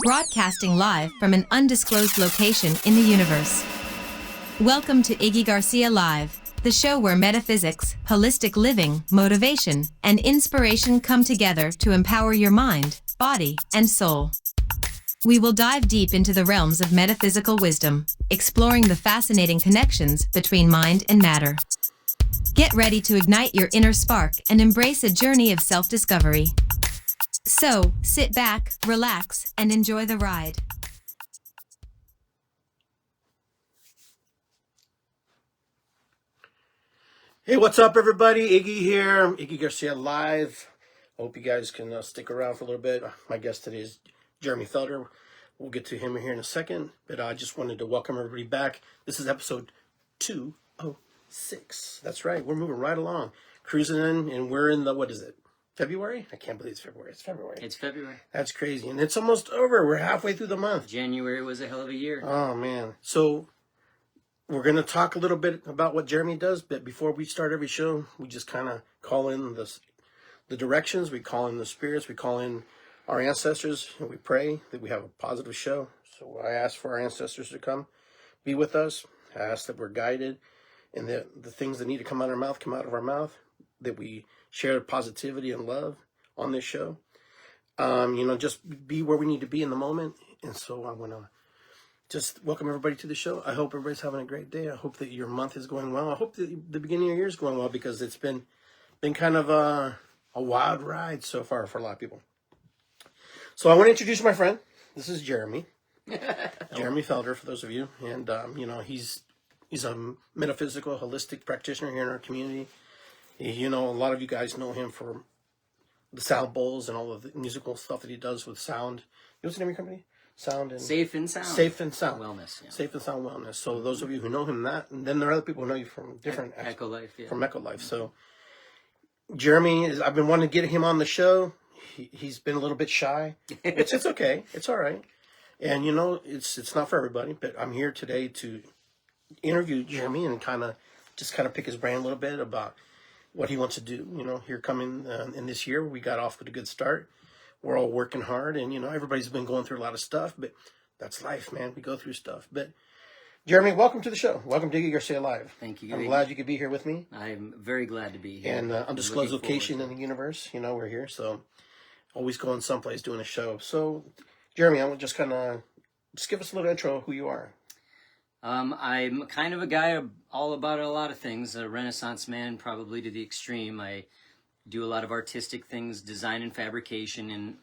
broadcasting live from an undisclosed location in the universe. Welcome to Iggy Garcia Live, the show where metaphysics, holistic living, motivation, and inspiration come together to empower your mind, body, and soul. We will dive deep into the realms of metaphysical wisdom, exploring the fascinating connections between mind and matter. Get ready to ignite your inner spark and embrace a journey of self-discovery. So, sit back, relax, and enjoy the ride. Hey, what's up, everybody? Iggy here. Iggy Garcia Live. Hope you guys can stick around for a little bit. My guest today is Jeremy Felder. We'll get to him here in a second, but I just wanted to welcome everybody back. This is episode 206. That's right. We're moving right along, cruising in, and we're in the, what is it? February? I can't believe it's February. It's February. It's February. That's crazy. And it's almost over. We're halfway through the month. January was a hell of a year. Oh, man. So we're going to talk a little bit about what Jeremy does, but before we start every show, we just kind of call in the directions, we call in the spirits, we call in our ancestors, and we pray that we have a positive show. So I ask for our ancestors to come be with us. I ask that we're guided, and that the things that need to come out of our mouth come out of our mouth, that we share positivity and love on this show. Just be where we need to be in the moment. And so I want to just welcome everybody to the show. I hope everybody's having a great day. I hope that your month is going well. I hope that the beginning of your year is going well, because it's been kind of a wild ride so far for a lot of people. So I want to introduce my friend. This is Jeremy. Jeremy Felder, for those of you. And, he's a metaphysical, holistic practitioner here in our community. A lot of you guys know him for the sound bowls and all of the musical stuff that he does with sound. What's the name of your company? Safe and Sound. Safe and Sound Wellness. Yeah. Safe and Sound Wellness. So those of you who know him and then there are other people who know you from different Echo Life. Yeah. From Echo Life. So Jeremy I've been wanting to get him on the show. He's been a little bit shy. It's okay. It's all right. And it's not for everybody. But I'm here today to interview Jeremy and kind of pick his brain a little bit about what he wants to do. Here coming in this year, we got off with a good start. We're all working hard, and everybody's been going through a lot of stuff, but that's life, man. We go through stuff. But Jeremy, welcome to the show. Welcome to Iggy Garcia Live. Thank you. I'm glad you could be here with me. I'm very glad to be here. And undisclosed location in the universe. We're here, so always going someplace doing a show. So, Jeremy, I want just give us a little intro of who you are. I'm kind of a guy all about a lot of things, a Renaissance man, probably to the extreme. I do a lot of artistic things, design and fabrication in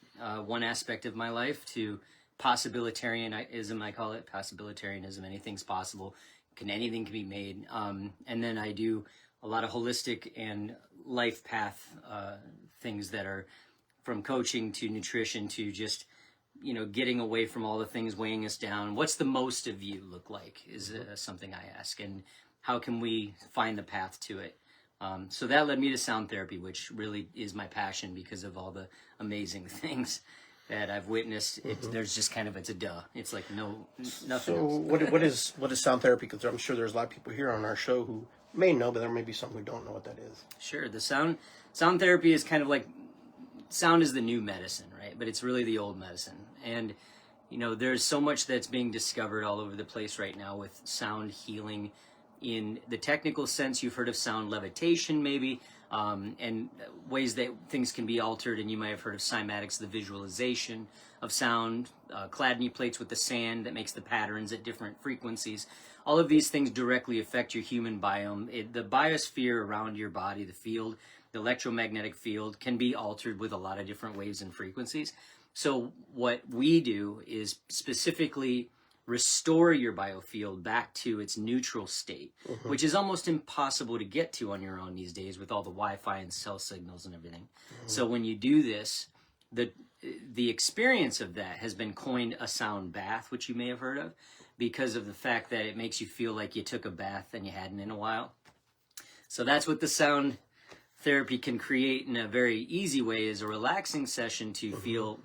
one aspect of my life, to possibilitarianism, I call it, possibilitarianism. Anything's possible. Anything can be made. And then I do a lot of holistic and life path things that are from coaching to nutrition to just getting away from all the things weighing us down. What's the most of you look like is something I ask, and how can we find the path to it? So that led me to sound therapy, which really is my passion because of all the amazing things that I've witnessed. There's just it's a duh. It's like nothing So else. what is sound therapy? Because I'm sure there's a lot of people here on our show who may know, but there may be some who don't know what that is. Sure. The sound therapy is kind of like, sound is the new medicine, right? But it's really the old medicine. And, there's so much that's being discovered all over the place right now with sound healing. In the technical sense, you've heard of sound levitation, maybe, and ways that things can be altered. And you might have heard of cymatics, the visualization of sound, Chladni plates with the sand that makes the patterns at different frequencies. All of these things directly affect your human biome. The biosphere around your body, the field, the electromagnetic field, can be altered with a lot of different waves and frequencies. So what we do is specifically restore your biofield back to its neutral state, which is almost impossible to get to on your own these days with all the Wi-Fi and cell signals and everything. So when you do this, the experience of that has been coined a sound bath, which you may have heard of, because of the fact that it makes you feel like you took a bath and you hadn't in a while. So that's what the sound therapy can create in a very easy way, is a relaxing session to feel,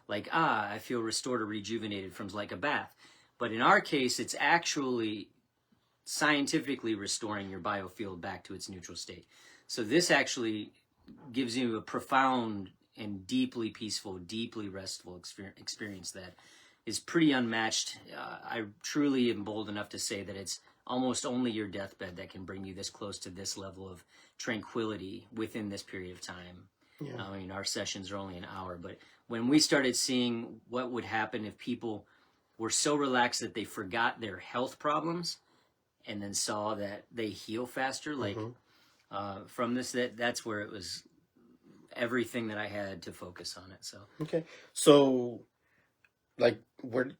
like, I feel restored or rejuvenated from like a bath. But in our case, it's actually scientifically restoring your biofield back to its neutral state. So this actually gives you a profound and deeply peaceful, deeply restful experience that is pretty unmatched. I truly am bold enough to say that it's almost only your deathbed that can bring you this close to this level of tranquility within this period of time. Yeah. I mean, our sessions are only an hour, but when we started seeing what would happen if people were so relaxed that they forgot their health problems and then saw that they heal faster, like from this, that's where it was everything that I had to focus on it. So Okay. So, like,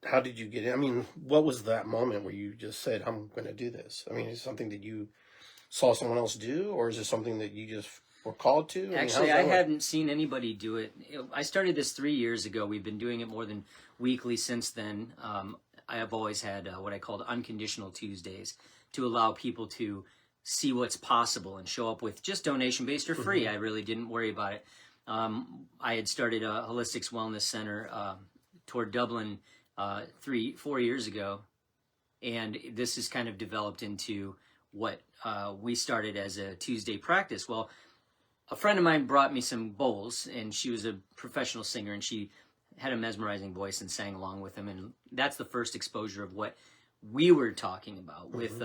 how did you get in? I mean, what was that moment where you just said, I'm going to do this? I mean, is it something that you saw someone else do, or is it something that you just were called to? Actually, I hadn't seen anybody do it. I started this 3 years ago. We've been doing it more than weekly since then. I have always had what I called unconditional Tuesdays to allow people to see what's possible and show up with just donation-based or free. I really didn't worry about it. I had started a holistics wellness center toward Dublin 4 years ago, and this has kind of developed into what we started as a Tuesday practice. Well, a friend of mine brought me some bowls, and she was a professional singer, and she had a mesmerizing voice and sang along with him, and that's the first exposure of what we were talking about with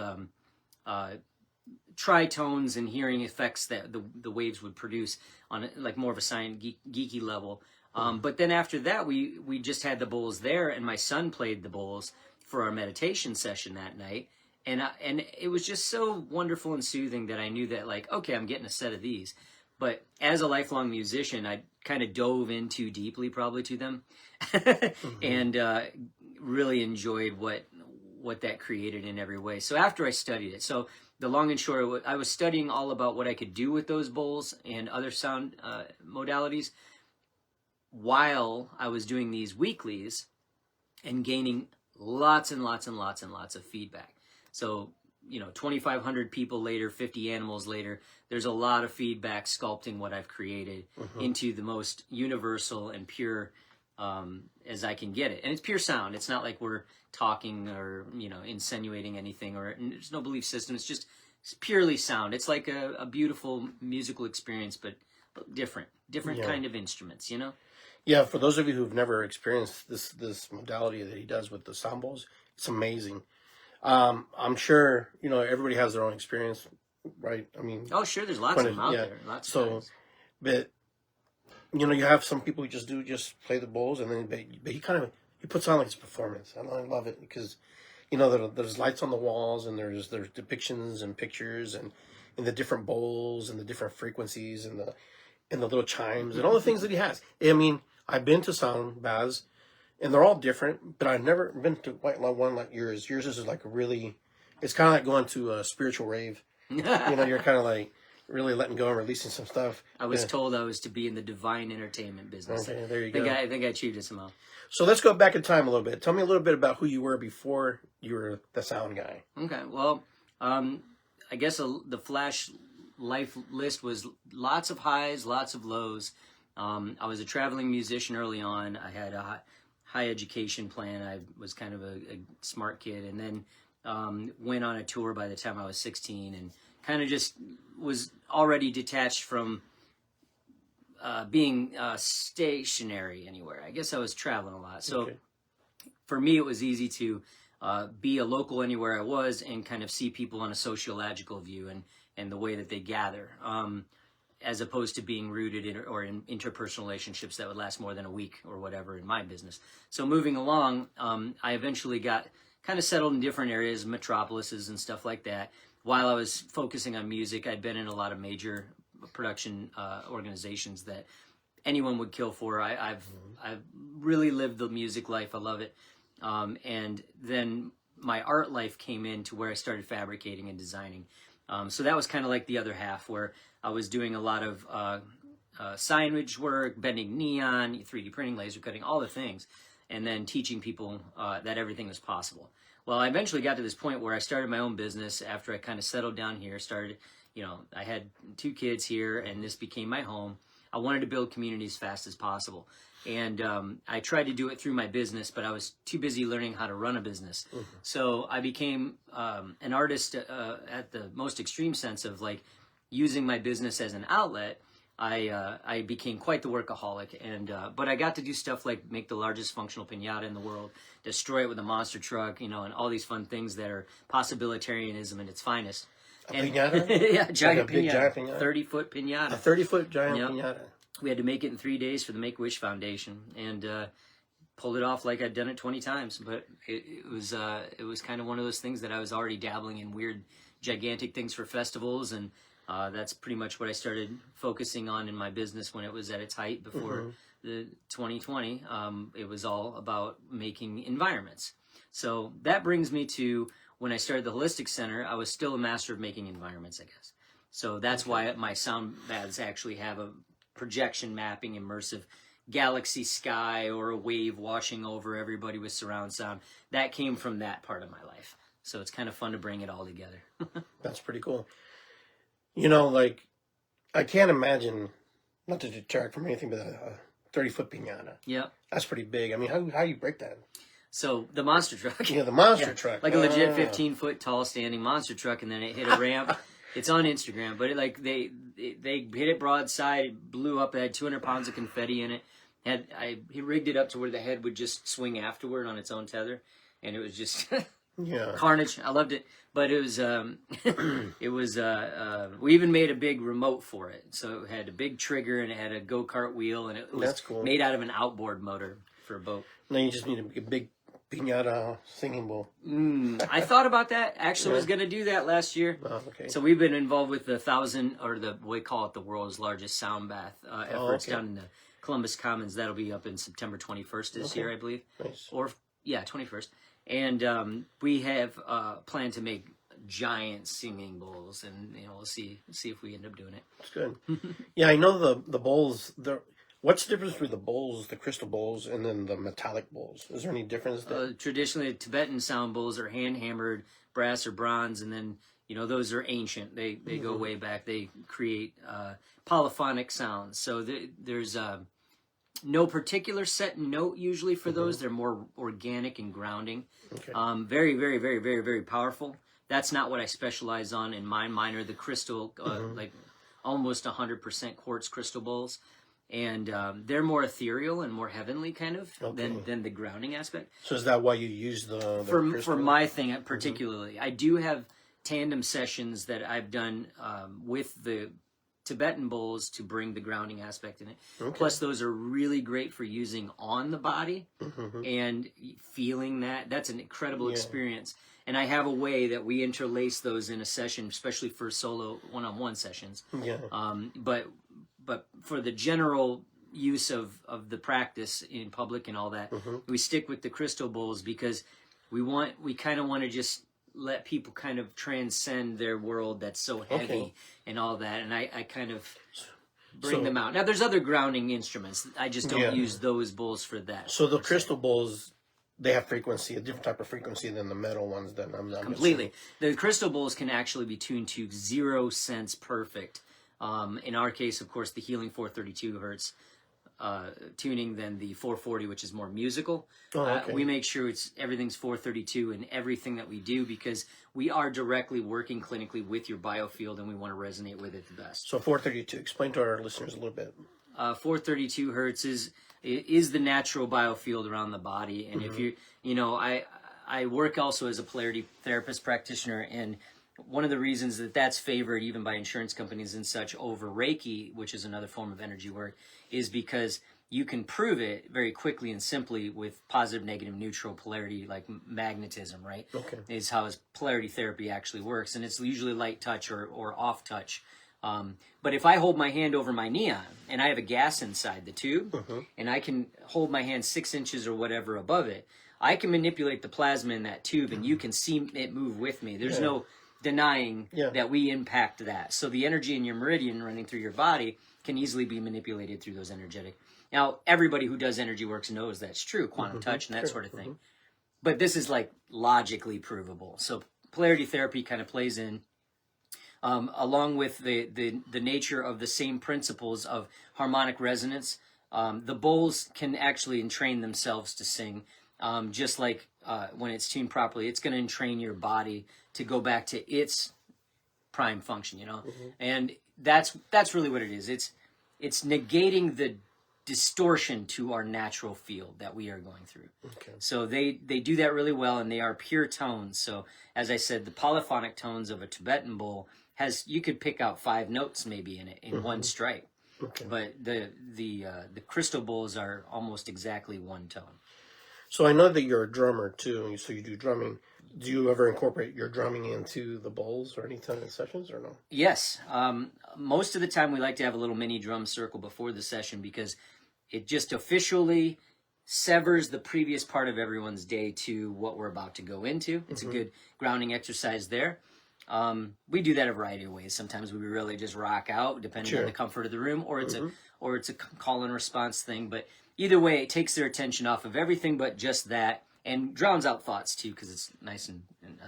tritones and hearing effects that the waves would produce on like more of a science geeky level. But then after that, we just had the bowls there, and my son played the bowls for our meditation session that night, and it was just so wonderful and soothing that I knew that, like, okay, I'm getting a set of these. But as a lifelong musician, I kind of dove in too deeply probably to them and really enjoyed what that created in every way. So after I studied it, so the long and short, I was studying all about what I could do with those bowls and other sound modalities while I was doing these weeklies and gaining lots and lots and lots and lots of feedback. So, 2,500 people later, 50 animals later, there's a lot of feedback sculpting what I've created into the most universal and pure as I can get it. And it's pure sound. It's not like we're talking or, insinuating anything, or there's no belief system. It's purely sound. It's like a beautiful musical experience, but different kind of instruments, Yeah, for those of you who've never experienced this modality that he does with the sound bowls, it's amazing. I'm sure, everybody has their own experience, right? I mean... Oh, sure, there's lots of them out there. Lots of guys. But, you have some people who just play the bowls, and then but he puts on like his performance. And I love it because, there's lights on the walls, and there's depictions and pictures and the different bowls and the different frequencies and the little chimes and all the things that he has. I mean, I've been to sound baths, and they're all different, but I've never been to one like yours. Yours is like it's kind of like going to a spiritual rave. You're kind of like really letting go and releasing some stuff. I was told I was to be in the divine entertainment business. Okay, there you go. I think I achieved it somehow. So let's go back in time a little bit. Tell me a little bit about who you were before you were the sound guy. Okay, well, I guess the flash life list was lots of highs, lots of lows. I was a traveling musician early on. I had a high education plan. I was kind of a smart kid, and then went on a tour by the time I was 16, and kind of just was already detached from being stationary anywhere. I guess I was traveling a lot. So for me, it was easy to be a local anywhere I was and kind of see people on a sociological view and the way that they gather, as opposed to being rooted in interpersonal relationships that would last more than a week or whatever in my business. So moving along, I eventually got kind of settled in different areas, metropolises and stuff like that. While I was focusing on music, I'd been in a lot of major production organizations that anyone would kill for. I've really lived the music life. I love it. And then my art life came in to where I started fabricating and designing. So that was kind of like the other half, where I was doing a lot of signage work, bending neon, 3D printing, laser cutting, all the things, and then teaching people that everything was possible. Well, I eventually got to this point where I started my own business after I kind of settled down here, I had 2 kids here, and this became my home. I wanted to build community as fast as possible. And I tried to do it through my business, but I was too busy learning how to run a business. So I became an artist at the most extreme sense of like using my business as an outlet, I became quite the workaholic, and but I got to do stuff like make the largest functional piñata in the world, destroy it with a monster truck, and all these fun things that are possibilitarianism in its finest. Piñata? Yeah, giant big piñata, giant piñata? 30-foot piñata. A 30-foot giant Yep. piñata. We had to make it in 3 days for the Make-A-Wish Foundation, and pulled it off like I'd done it 20 times. But it was kind of one of those things that I was already dabbling in weird, gigantic things for festivals, and that's pretty much what I started focusing on in my business when it was at its height before the 2020. It was all about making environments. So that brings me to when I started the Holistic Center. I was still a master of making environments, I guess. So that's why my sound baths actually have a projection mapping, immersive galaxy sky or a wave washing over everybody with surround sound. That came from that part of my life. So it's kind of fun to bring it all together. That's pretty cool. Like, I can't imagine, not to detract from anything, but a 30-foot piñata. Yep. That's pretty big. I mean, how you break that? So the monster truck. Yeah, the monster truck. Like a legit 15-foot tall standing monster truck, and then it hit a ramp. It's on Instagram, but they hit it broadside, it blew up, it had 200 pounds of confetti in it. He rigged it up to where the head would just swing afterward on its own tether, and it was just carnage. I loved it, but it was we even made a big remote for it, so it had a big trigger and it had a go-kart wheel, and it was That's cool. made out of an outboard motor for a boat. No, you just need a big piñata singing bowl. I thought about that. Actually, was going to do that last year. Oh, okay. So we've been involved with the 1,000, or we call it the world's largest sound bath efforts down in the Columbus Commons. That'll be up in September 21st this year, I believe. Nice. Or 21st. And we have planned to make giant singing bowls, and we'll see if we end up doing it. That's good. Yeah, I know the bowls. What's the difference between the bowls, the crystal bowls, and then the metallic bowls? Is there any difference there? Traditionally, Tibetan sound bowls are hand-hammered brass or bronze, and then those are ancient. They go way back. They create polyphonic sounds. So there's no particular set note usually for those. They're more organic and grounding. Okay. Very, very, very, very, very powerful. That's not what I specialize on in mine. Mine are the crystal, like almost 100% quartz crystal bowls. And they're more ethereal and more heavenly kind of than the grounding aspect. So is that why you use the for my thing particularly? I do have tandem sessions that I've done with the Tibetan bowls to bring the grounding aspect in it. Okay. Plus, those are really great for using on the body and feeling that. That's an incredible experience. And I have a way that we interlace those in a session, especially for solo one-on-one sessions. Yeah. But for the general use of the practice in public and all that, we stick with the crystal bowls because we kind of want to just let people kind of transcend their world that's so heavy and all that, and I kind of bring them out. Now there's other grounding instruments. I just don't use those bowls for that. So the crystal bowls, they have frequency, a different type of frequency than the metal ones that I'm completely. The crystal bowls can actually be tuned to 0 cents perfect. In our case, of course, the healing 432 hertz tuning than the 440, which is more musical. We make sure everything's 432 in everything that we do because we are directly working clinically with your biofield and we want to resonate with it the best. So 432, explain to our listeners a little bit. 432 hertz is the natural biofield around the body, and if I work also as a polarity therapist practitioner, and one of the reasons that's favored even by insurance companies and such over Reiki, which is another form of energy work, is because you can prove it very quickly and simply with positive, negative, neutral polarity, like magnetism, right? Okay. Is how polarity therapy actually works. And it's usually light touch or off touch. But if I hold my hand over my neon and I have a gas inside the tube and I can hold my hand 6 inches or whatever above it, I can manipulate the plasma in that tube and you can see it move with me. There's no denying that we impact that. So the energy in your meridian running through your body can easily be manipulated through those energetic. Now, everybody who does energy works knows that's true, quantum touch and that sort of thing. But this is like logically provable. So polarity therapy kind of plays in along with the nature of the same principles of harmonic resonance. The bowls can actually entrain themselves to sing, just like when it's tuned properly, it's going to entrain your body to go back to its prime function, and that's really what it is. it's negating the distortion to our natural field that we are going through. Okay. So they do that really well, and they are pure tones. So as I said, the polyphonic tones of a Tibetan bowl you could pick out 5 notes maybe in it in one strike. Okay. But the crystal bowls are almost exactly one tone. So I know that you're a drummer too, so you do drumming. Do you ever incorporate your drumming into the bowls or any kind of sessions, or no? Yes. Most of the time we like to have a little mini drum circle before the session because it just officially severs the previous part of everyone's day to what we're about to go into. It's a good grounding exercise there. We do that a variety of ways. Sometimes we really just rock out depending on the comfort of the room, or it's a call and response thing. But either way, it takes their attention off of everything but just that, and drowns out thoughts too because it's nice and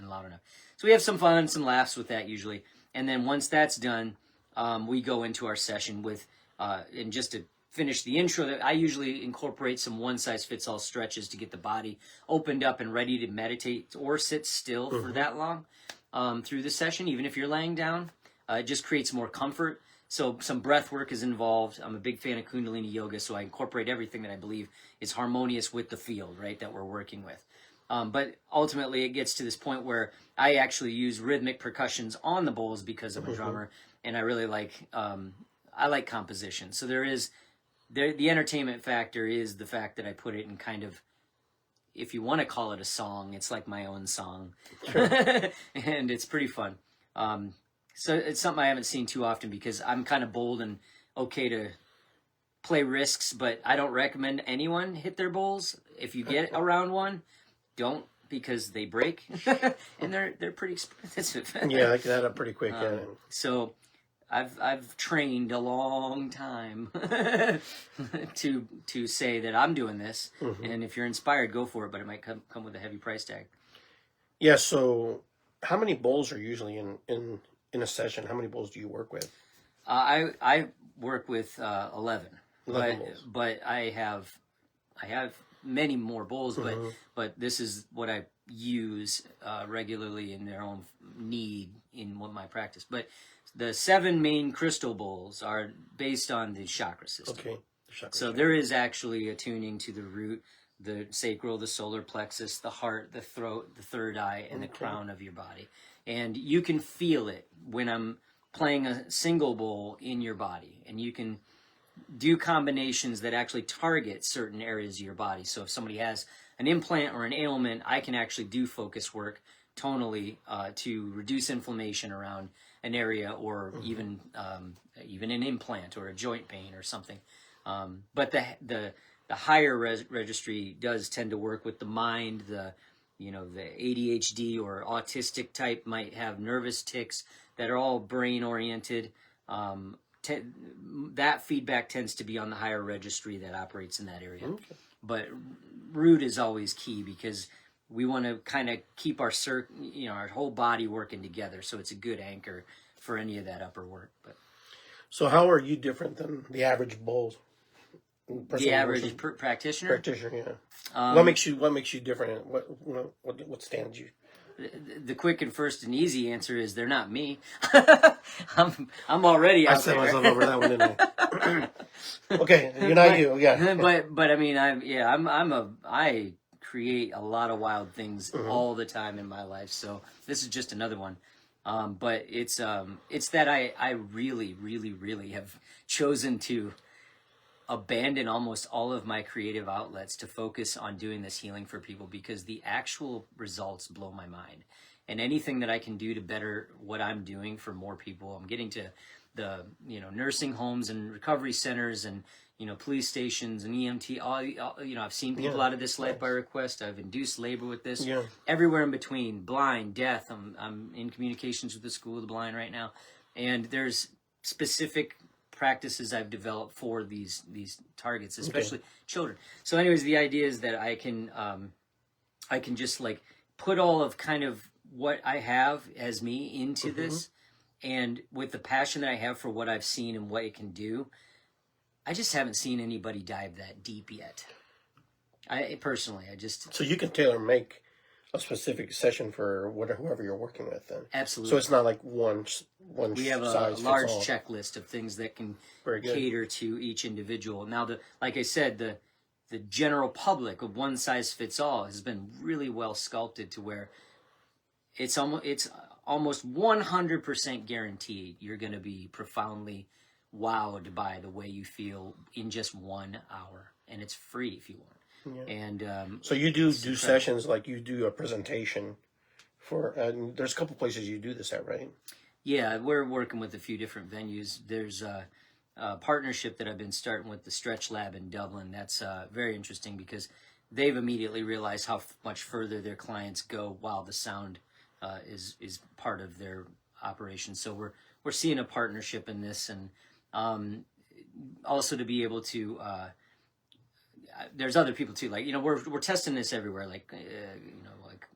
loud enough. So we have some fun, some laughs with that usually. And then once that's done, we go into our session with, and just to finish the intro, I usually incorporate some one-size-fits-all stretches to get the body opened up and ready to meditate or sit still for that long through the session, even if you're laying down. It just creates more comfort. So some breath work is involved. I'm a big fan of Kundalini Yoga, so I incorporate everything that I believe is harmonious with the field, right, that we're working with. But ultimately, it gets to this point where I actually use rhythmic percussions on the bowls because I'm a drummer, and I really like composition. So the entertainment factor is the fact that I put it in kind of, if you want to call it a song, it's like my own song. Sure. And it's pretty fun. So it's something I haven't seen too often because I'm kind of bold and okay to play risks, but I don't recommend anyone hit their bowls. If you get around one, don't, because they break and they're pretty expensive. Yeah, they can add up pretty quick. So I've trained a long time to say that I'm doing this, and if you're inspired, go for it. But it might come with a heavy price tag. Yeah. So, how many bowls are usually in a session? How many bowls do you work with? I work with 11 11 bowls. But I have many more bowls. But this is what I use regularly in their own need in what my practice. But the 7 main crystal bowls are based on the chakra system. Okay. So there is actually a tuning to the root, the sacral, the solar plexus, the heart, the throat, the third eye, and the crown of your body. And you can feel it when I'm playing a single bowl in your body. And you can do combinations that actually target certain areas of your body. So if somebody has an implant or an ailment, I can actually do focus work tonally to reduce inflammation around an area, or even an implant or a joint pain or something. But the higher registry does tend to work with the mind. The ADHD or autistic type might have nervous tics that are all brain oriented. That feedback tends to be on the higher registry that operates in that area. Okay. But root is always key because we want to kind of keep our whole body working together, so it's a good anchor for any of that upper work. But so, how are you different than the average bowls? The average practitioner. Practitioner, yeah. What makes you different? What stands you? The quick and first and easy answer is they're not me. I'm already out there. I set myself over that one, didn't I? Okay, you're not you, yeah. But I mean, I create a lot of wild things all the time in my life. So this is just another one. But it's that I really, really, really have chosen to abandon almost all of my creative outlets to focus on doing this healing for people, because the actual results blow my mind. And anything that I can do to better what I'm doing for more people, I'm getting to the nursing homes and recovery centers and police stations and EMT. I've seen people out of this life by request. I've induced labor with this. Yeah. Everywhere in between, blind, deaf. I'm in communications with the School of the Blind right now, and there's specific practices I've developed for these targets, especially children. So anyways, the idea is that I can just like put all of kind of what I have as me into this, and with the passion that I have for what I've seen and what it can do, I just haven't seen anybody dive that deep yet. So you can tailor make a specific session for whatever whoever you're working with. Then Absolutely. So it's not like one. We have a size large fits all. checklist of things that can Very good. cater to each individual. Now, like I said, the general public of one size fits all has been really well sculpted to where it's almost 100% guaranteed you're going to be profoundly wowed by the way you feel in just 1 hour, and it's free if you want. Yeah. And so you do sessions like you do a presentation for, and there's a couple places you do this at, right? Yeah, we're working with a few different venues. There's a partnership that I've been starting with the Stretch Lab in Dublin. That's very interesting because they've immediately realized how much further their clients go while the sound is part of their operation. So we're seeing a partnership in this, and also to be able to. There's other people too, like, we're testing this everywhere, like like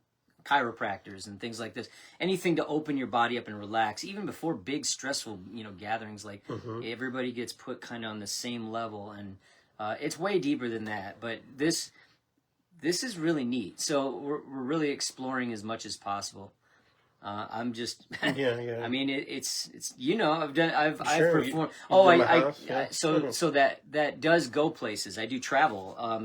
chiropractors and things like this. Anything to open your body up and relax, even before big stressful gatherings. Like everybody gets put kind of on the same level, and it's way deeper than that. But this is really neat. So we're really exploring as much as possible. I'm just yeah. I mean it's I've performed. So that does go places. I do travel. I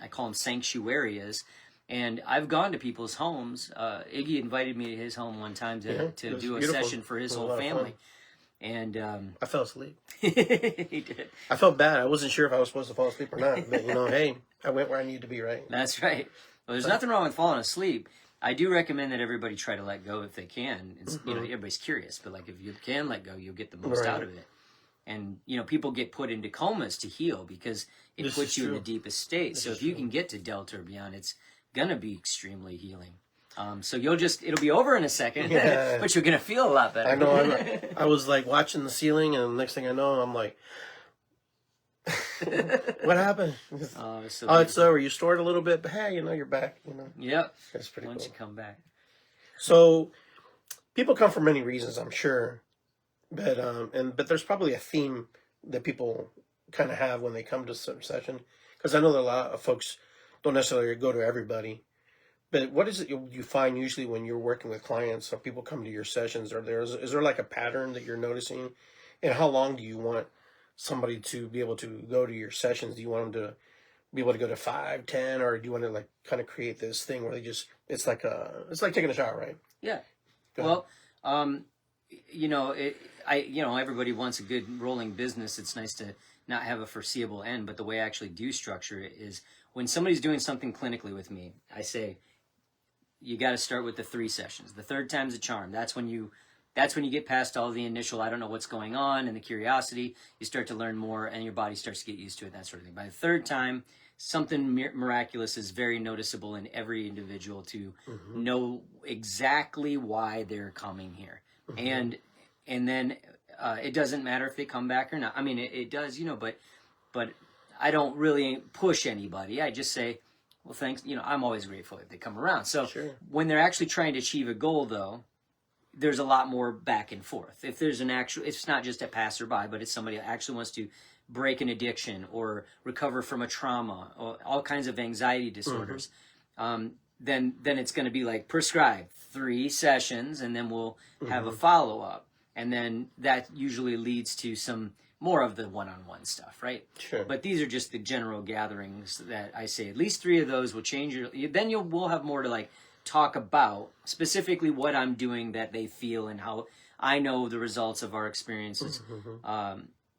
call them sanctuarias, and I've gone to people's homes. Iggy invited me to his home one time to do a session for his whole family, and I fell asleep. he did. I felt bad. I wasn't sure if I was supposed to fall asleep or not, but hey, I went where I needed to be, right? That's right. Well, there's nothing wrong with falling asleep. I do recommend that everybody try to let go if they can. It's, everybody's curious, but like if you can let go, you'll get the most out of it. And people get put into comas to heal because it puts you in the deepest state. So if you can get to Delta or beyond, it's gonna be extremely healing. So it'll be over in a second, but you're gonna feel a lot better. I know. I was like watching the ceiling, and the next thing I know, I'm like, what happened? It's over. You stored a little bit, but hey, you're back. Yep. That's pretty Once cool. you come back. So, people come for many reasons, I'm sure, but there's probably a theme that people kind of have when they come to some session, because I know that a lot of folks don't necessarily go to everybody. But what is it you find usually when you're working with clients or people come to your sessions? Is there like a pattern that you're noticing? And how long do you want somebody to be able to go to your sessions? Do you want them to be able to go to 5, 10, or do you want to like kind of create this thing where it's like taking a shower, right? Yeah. Well, everybody wants a good rolling business. It's nice to not have a foreseeable end, but the way I actually do structure it is when somebody's doing something clinically with me, I say, you got to start with the 3 sessions. The third time's a charm. That's when you get past all the initial, I don't know what's going on, and the curiosity. You start to learn more, and your body starts to get used to it, that sort of thing. By the third time, something miraculous is very noticeable in every individual to know exactly why they're coming here. And then it doesn't matter if they come back or not. I mean, it does, but I don't really push anybody. I just say, well, thanks. I'm always grateful if they come around. So when they're actually trying to achieve a goal, though, there's a lot more back and forth. If there's it's not just a passerby, but it's somebody that actually wants to break an addiction or recover from a trauma or all kinds of anxiety disorders, then it's going to be like prescribed 3 sessions, and then we'll have a follow-up. And then that usually leads to some more of the one-on-one stuff, right? Sure. But these are just the general gatherings that I say at least 3 of those will change then we'll have more to like talk about specifically what I'm doing that they feel, and how I know the results of our experiences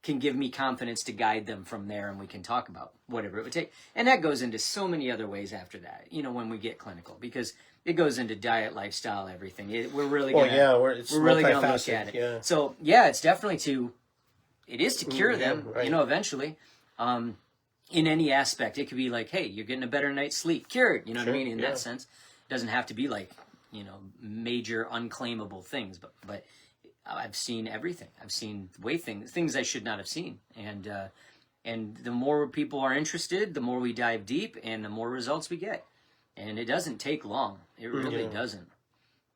can give me confidence to guide them from there, and we can talk about whatever it would take. And that goes into so many other ways after that, when we get clinical, because it goes into diet, lifestyle, everything. We're really going to look at it. Yeah. So it's definitely it is to cure them, right. Eventually. In any aspect, it could be like, hey, you're getting a better night's sleep, cured. You know what I mean? In that sense, it doesn't have to be like, major unclaimable things, but I've seen everything. I've seen things I should not have seen, and the more people are interested, the more we dive deep, and the more results we get. And it doesn't take long. It really doesn't.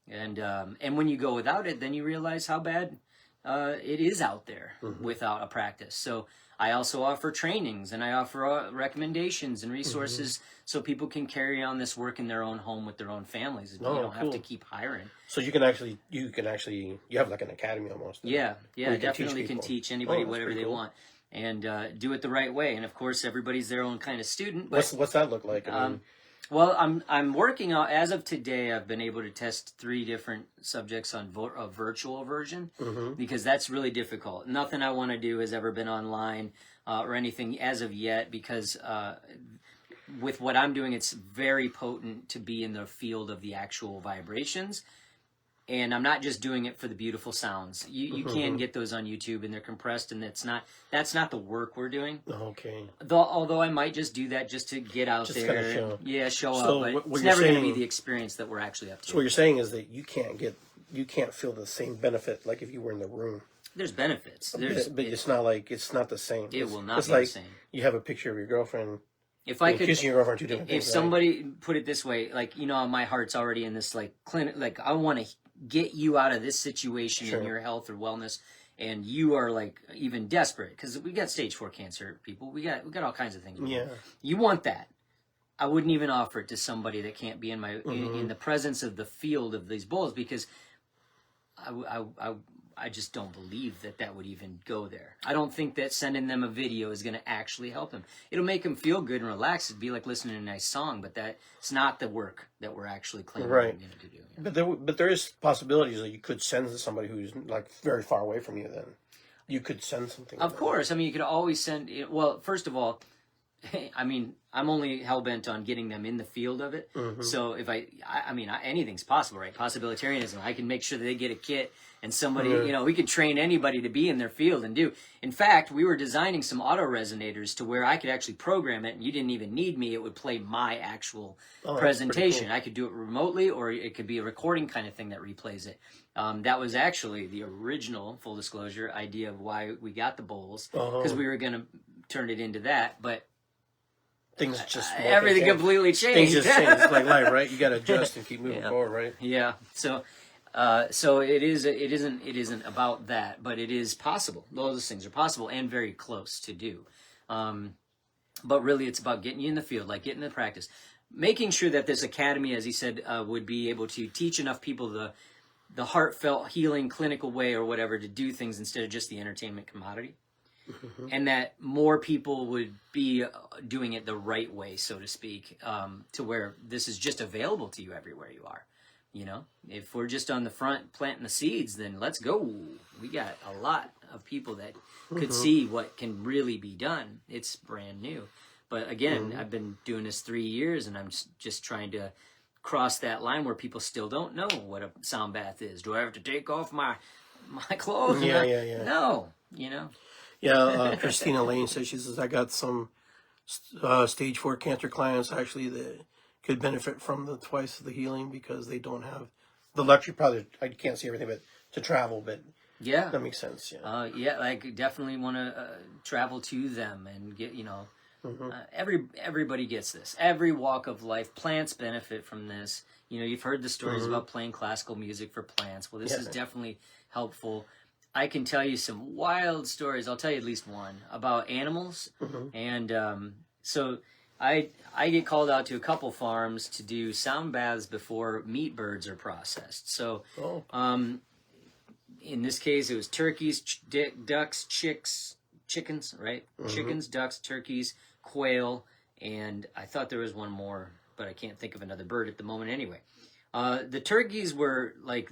And when you go without it, then you realize how bad it is out there without a practice. So I also offer trainings, and I offer recommendations and resources so people can carry on this work in their own home with their own families. You don't have to keep hiring. So you have like an academy almost. Yeah, definitely can teach anybody whatever they want, and do it the right way. And of course, everybody's their own kind of student. But, what's that look like? I mean, well, I'm working on, as of today, I've been able to test 3 different subjects on a virtual version, because that's really difficult. Nothing I want to do has ever been online or anything as of yet, because with what I'm doing, it's very potent to be in the field of the actual vibrations. And I'm not just doing it for the beautiful sounds. You can get those on YouTube, and they're compressed, and that's not the work we're doing. Okay. Although I might just do that just to get out there, kind of show So up. But what it's you're never going to saying- be the experience that we're actually up to. So what you're saying is that you can't feel the same benefit like if you were in the room. There's benefits. But it's not the same. It will not it's be like the same. You have a picture of your girlfriend. If I could, kissing your girlfriend, 2 different if things. somebody put it this way, like, my heart's already in this like clinic. Like, I want to get you out of this situation in your health or wellness, and you are like even desperate because we got stage 4 cancer, people. We got all kinds of things. Yeah. You want that. I wouldn't even offer it to somebody that can't be in my in the presence of the field of these bowls, because I just don't believe that would even go there. I don't think that sending them a video is going to actually help them. It'll make them feel good and relaxed. It'd be like listening to a nice song, but that's not the work that we're actually claiming we're going to do. Yeah. But there is possibilities that you could send to somebody who's like very far away from you. Then you could send something. Of course, I mean, you could always send. Well, first of all, I mean, I'm only hell-bent on getting them in the field of it. So if I mean, anything's possible, right? Possibilitarianism. I can make sure that they get a kit, and somebody, we could train anybody to be in their field and do. In fact, we were designing some auto resonators to where I could actually program it, and you didn't even need me. It would play my actual presentation. Cool. I could do it remotely, or it could be a recording kind of thing that replays it. That was actually the original, full disclosure, idea of why we got the bowls, because we were going to turn it into that, but things just everything completely changed. Things just changed. It's like life, right? You got to adjust and keep moving forward, right? Yeah. So it isn't about that, but it is possible. Those things are possible and very close to do. But really, it's about getting you in the field, like getting the practice, making sure that this academy, as he said, would be able to teach enough people the heartfelt healing clinical way or whatever to do things instead of just the entertainment commodity. And that more people would be doing it the right way, so to speak, to where this is just available to you everywhere you are. If we're just on the front planting the seeds, then let's go. We got a lot of people that could see what can really be done. It's brand new. But again, I've been doing this 3 years, and I'm just trying to cross that line where people still don't know what a sound bath is. Do I have to take off my clothes? Yeah. No, Yeah, Christina Lane says, I got some stage 4 cancer clients actually that could benefit from twice the healing because they don't have the luxury. Probably, I can't see everything, but to travel, but yeah, that makes sense. Yeah, I definitely want to travel to them and get, everybody gets this. Every walk of life, plants benefit from this. You've heard the stories about playing classical music for plants. Well, this is definitely helpful. I can tell you some wild stories. I'll tell you at least one about animals. And so I get called out to a couple farms to do sound baths before meat birds are processed. So in this case, it was turkeys, ducks, chickens, right? Chickens, ducks, turkeys, quail, and I thought there was one more, but I can't think of another bird at the moment anyway. The turkeys were like...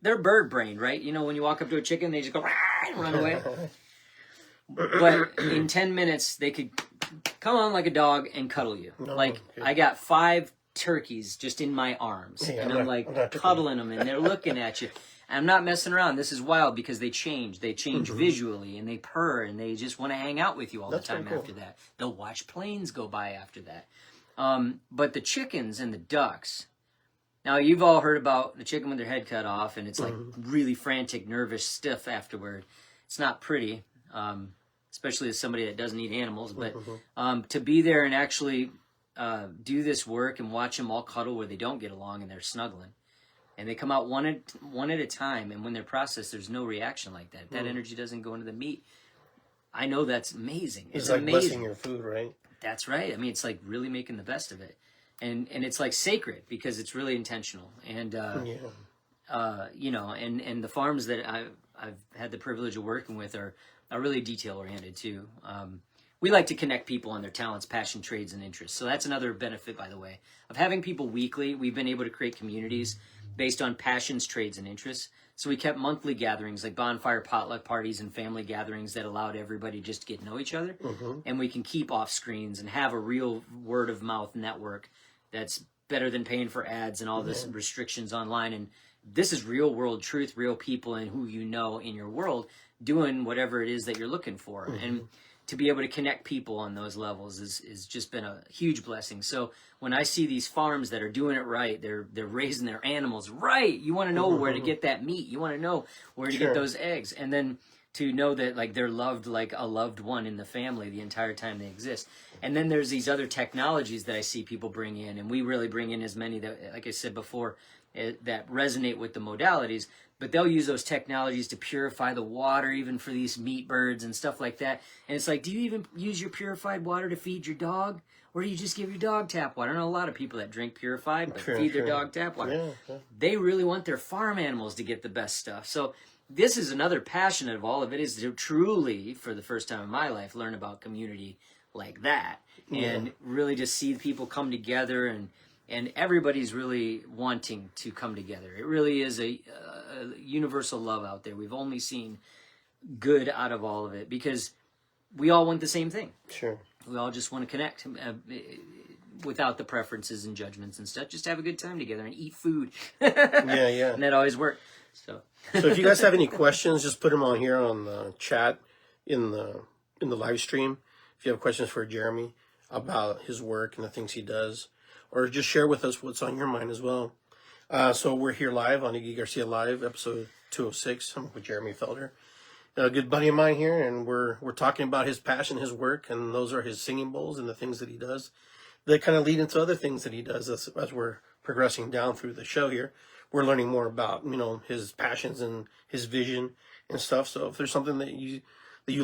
they're bird brained, right? When you walk up to a chicken, they just go and run away. But in 10 minutes, they could come on like a dog and cuddle you. I got 5 turkeys just in my arms, and I'm cuddling them, and they're looking at you. And I'm not messing around. This is wild because they change. They change visually, and they purr, and they just want to hang out with you all the time after that. They'll watch planes go by after that. But the chickens and the ducks... Now, you've all heard about the chicken with their head cut off, and it's like really frantic, nervous, stiff afterward. It's not pretty, especially as somebody that doesn't eat animals. But to be there and actually do this work and watch them all cuddle where they don't get along and they're snuggling, and they come out one at a time, and when they're processed, there's no reaction like that. That energy doesn't go into the meat. I know that's amazing. It's like amazing. blessing your food, right? That's right. I mean, it's like really making the best of it, and it's like sacred because it's really intentional. And you know, and the farms that I've had the privilege of working with are really detail oriented too. We like to connect people on their talents, passion, trades, and interests. So that's another benefit, by the way, of having people weekly. We've been able to create communities based on passions, trades, and interests. So we kept monthly gatherings like bonfire potluck parties and family gatherings that allowed everybody just to get to know each other. And we can keep off screens and have a real word of mouth network that's better than paying for ads and all this restrictions online. And this is real world truth, real people and who you know in your world doing whatever it is that you're looking for. And to be able to connect people on those levels is just been a huge blessing. So when I see these farms that are doing it right, they're raising their animals right. You want to know where to get that meat. You want to know where to get those eggs. And then to know that like they're loved like a loved one in the family the entire time they exist. And then there's these other technologies that I see people bring in, and we really bring in as many that, like I said before, that resonate with the modalities. But they'll use those technologies to purify the water, even for these meat birds and stuff like that. And it's like, do you even use your purified water to feed your dog? Or do you just give your dog tap water? I know a lot of people that drink purified, but feed their dog tap water. They really want their farm animals to get the best stuff. So this is another passion of all of it, is to truly, for the first time in my life, learn about community like that. And really just see people come together, and everybody's really wanting to come together. It really is a universal love out there. We've only seen good out of all of it because we all want the same thing. We all just want to connect without the preferences and judgments and stuff. Just have a good time together and eat food. And that always worked. So if you guys have any questions, just put them on here on the chat in the live stream. If you have questions for Jeremy about his work and the things he does, or just share with us what's on your mind as well. So we're here live on Iggy Garcia Live, episode 206. I'm with Jeremy Felder, a good buddy of mine here, and we're talking about his passion, his work, and those are his singing bowls and the things that he does. That kind of lead into other things that he does as we're progressing down through the show here. We're learning more about, you know, his passions and his vision and stuff. So if there's something that you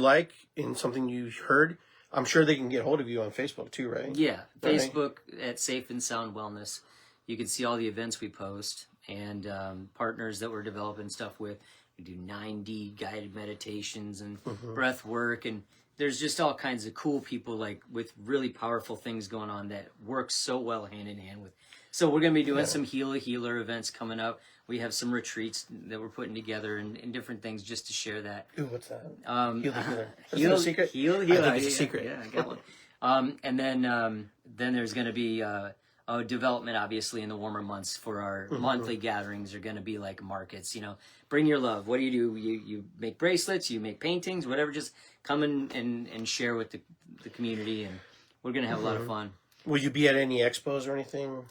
like and something you heard, I'm sure they can get hold of you on Facebook too, right? Yeah, Facebook at Safe and Sound Wellness. You can see all the events we post and partners that we're developing stuff with. We do 9D guided meditations and breath work, and there's just all kinds of cool people like with really powerful things going on that work so well hand in hand with. So we're going to be doing some Healer events coming up. We have some retreats that we're putting together and different things just to share that. Ooh, what's that? Healer. Is that a secret? Healer. I think it's a secret. Yeah, I got one. And then there's going to be a development, obviously, in the warmer months for our monthly gatherings are going to be like markets. You know, bring your love. What do? You make bracelets, you make paintings, whatever. Just come and share with the community, and we're going to have a lot of fun. Will you be at any expos or anything?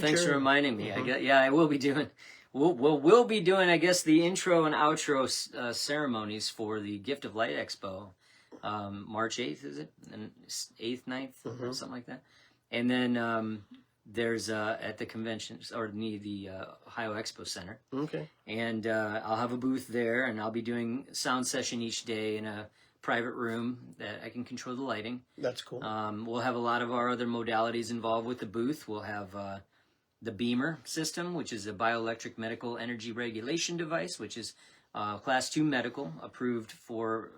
Thanks for reminding me. I will be doing. We'll be doing, I guess, the intro and outro ceremonies for the Gift of Light Expo, March 8th, is it? And 8th, 9th, something like that. And then there's at the convention or the Ohio Expo Center. Okay. And I'll have a booth there, and I'll be doing sound session each day in a private room that I can control the lighting. That's cool. We'll have a lot of our other modalities involved with the booth. We'll have the Beamer system, which is a bioelectric medical energy regulation device, which is class 2 medical, approved for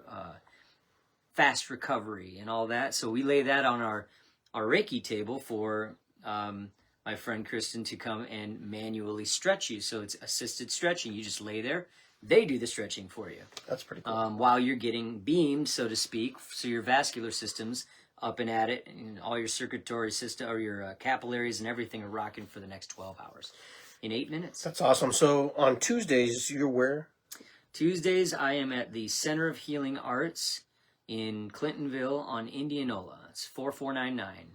fast recovery and all that. So we lay that on our Reiki table for my friend Kristen to come and manually stretch you. So it's assisted stretching. You just lay there. They do the stretching for you. That's pretty cool. While you're getting beamed, so to speak, so your vascular system's up and at it, and all your circulatory system or your capillaries and everything are rocking for the next 12 hours in 8 minutes. That's awesome. So on Tuesdays, you're where? Tuesdays, I am at the Center of Healing Arts in Clintonville on Indianola. It's 4499.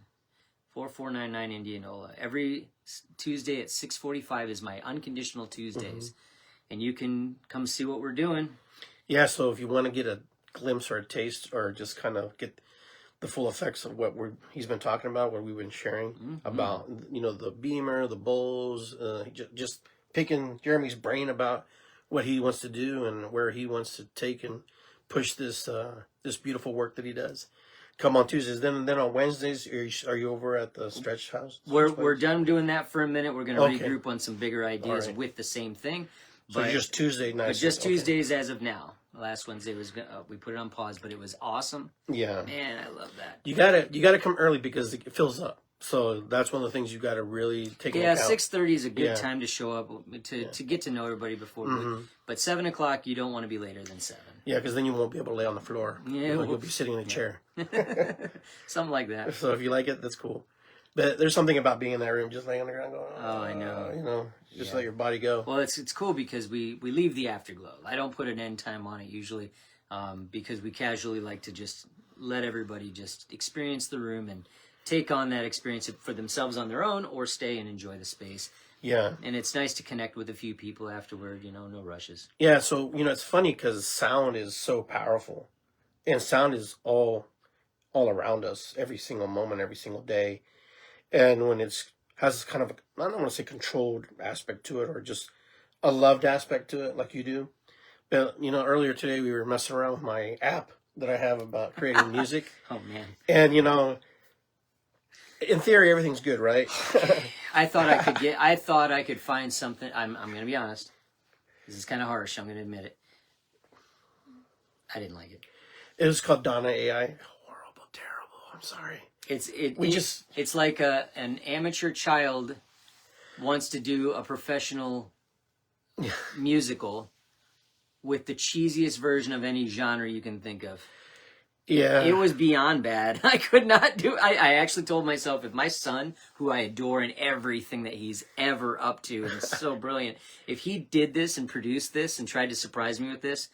4499 Indianola. Every Tuesday at 6:45 is my unconditional Tuesdays. And you can come see what we're doing. Yeah, so if you want to get a glimpse or a taste or just kind of get the full effects of what he's been talking about, what we've been sharing about, you know, the Beamer, the bowls, just picking Jeremy's brain about what he wants to do and where he wants to take and push this this beautiful work that he does. Come on Tuesdays. Then on Wednesdays, are you over at the stretch house? We're done doing that for a minute. We're going to Okay. regroup on some bigger ideas Right. with the same thing. So just Tuesday nights. But just Okay. Tuesdays as of now. Last Wednesday was we put it on pause, but it was awesome. Yeah. Man, I love that. You gotta come early because it fills up. So that's one of the things you gotta really take into account. 6:30 is a good Yeah. time to show up to get to know everybody before. But 7 o'clock, you don't want to be later than 7. Yeah, because then you won't be able to lay on the floor. Yeah, You'll be sitting in a chair. Something like that. So if you like it, that's cool. But there's something about being in that room, just laying on the ground, going, Oh, I know. You know, just let your body go. Well, it's cool because we leave the afterglow. I don't put an end time on it usually, because we casually like to just let everybody just experience the room and take on that experience for themselves on their own, or stay and enjoy the space. Yeah. And it's nice to connect with a few people afterward. No rushes. Yeah. So it's funny because sound is so powerful, and sound is all around us, every single moment, every single day. And when it's has kind of I don't want to say controlled aspect to it, or just a loved aspect to it, like you do. But earlier today we were messing around with my app that I have about creating music. Oh man! And in theory everything's good, right? I thought I could find something. I'm going to be honest. This is kind of harsh. I'm going to admit it. I didn't like it. It was called Donna AI. Horrible, terrible. I'm sorry. It's like an amateur child wants to do a professional musical with the cheesiest version of any genre you can think of. Yeah. It was beyond bad. I could not do I actually told myself, if my son, who I adore in everything that he's ever up to and is so brilliant, if he did this and produced this and tried to surprise me with this,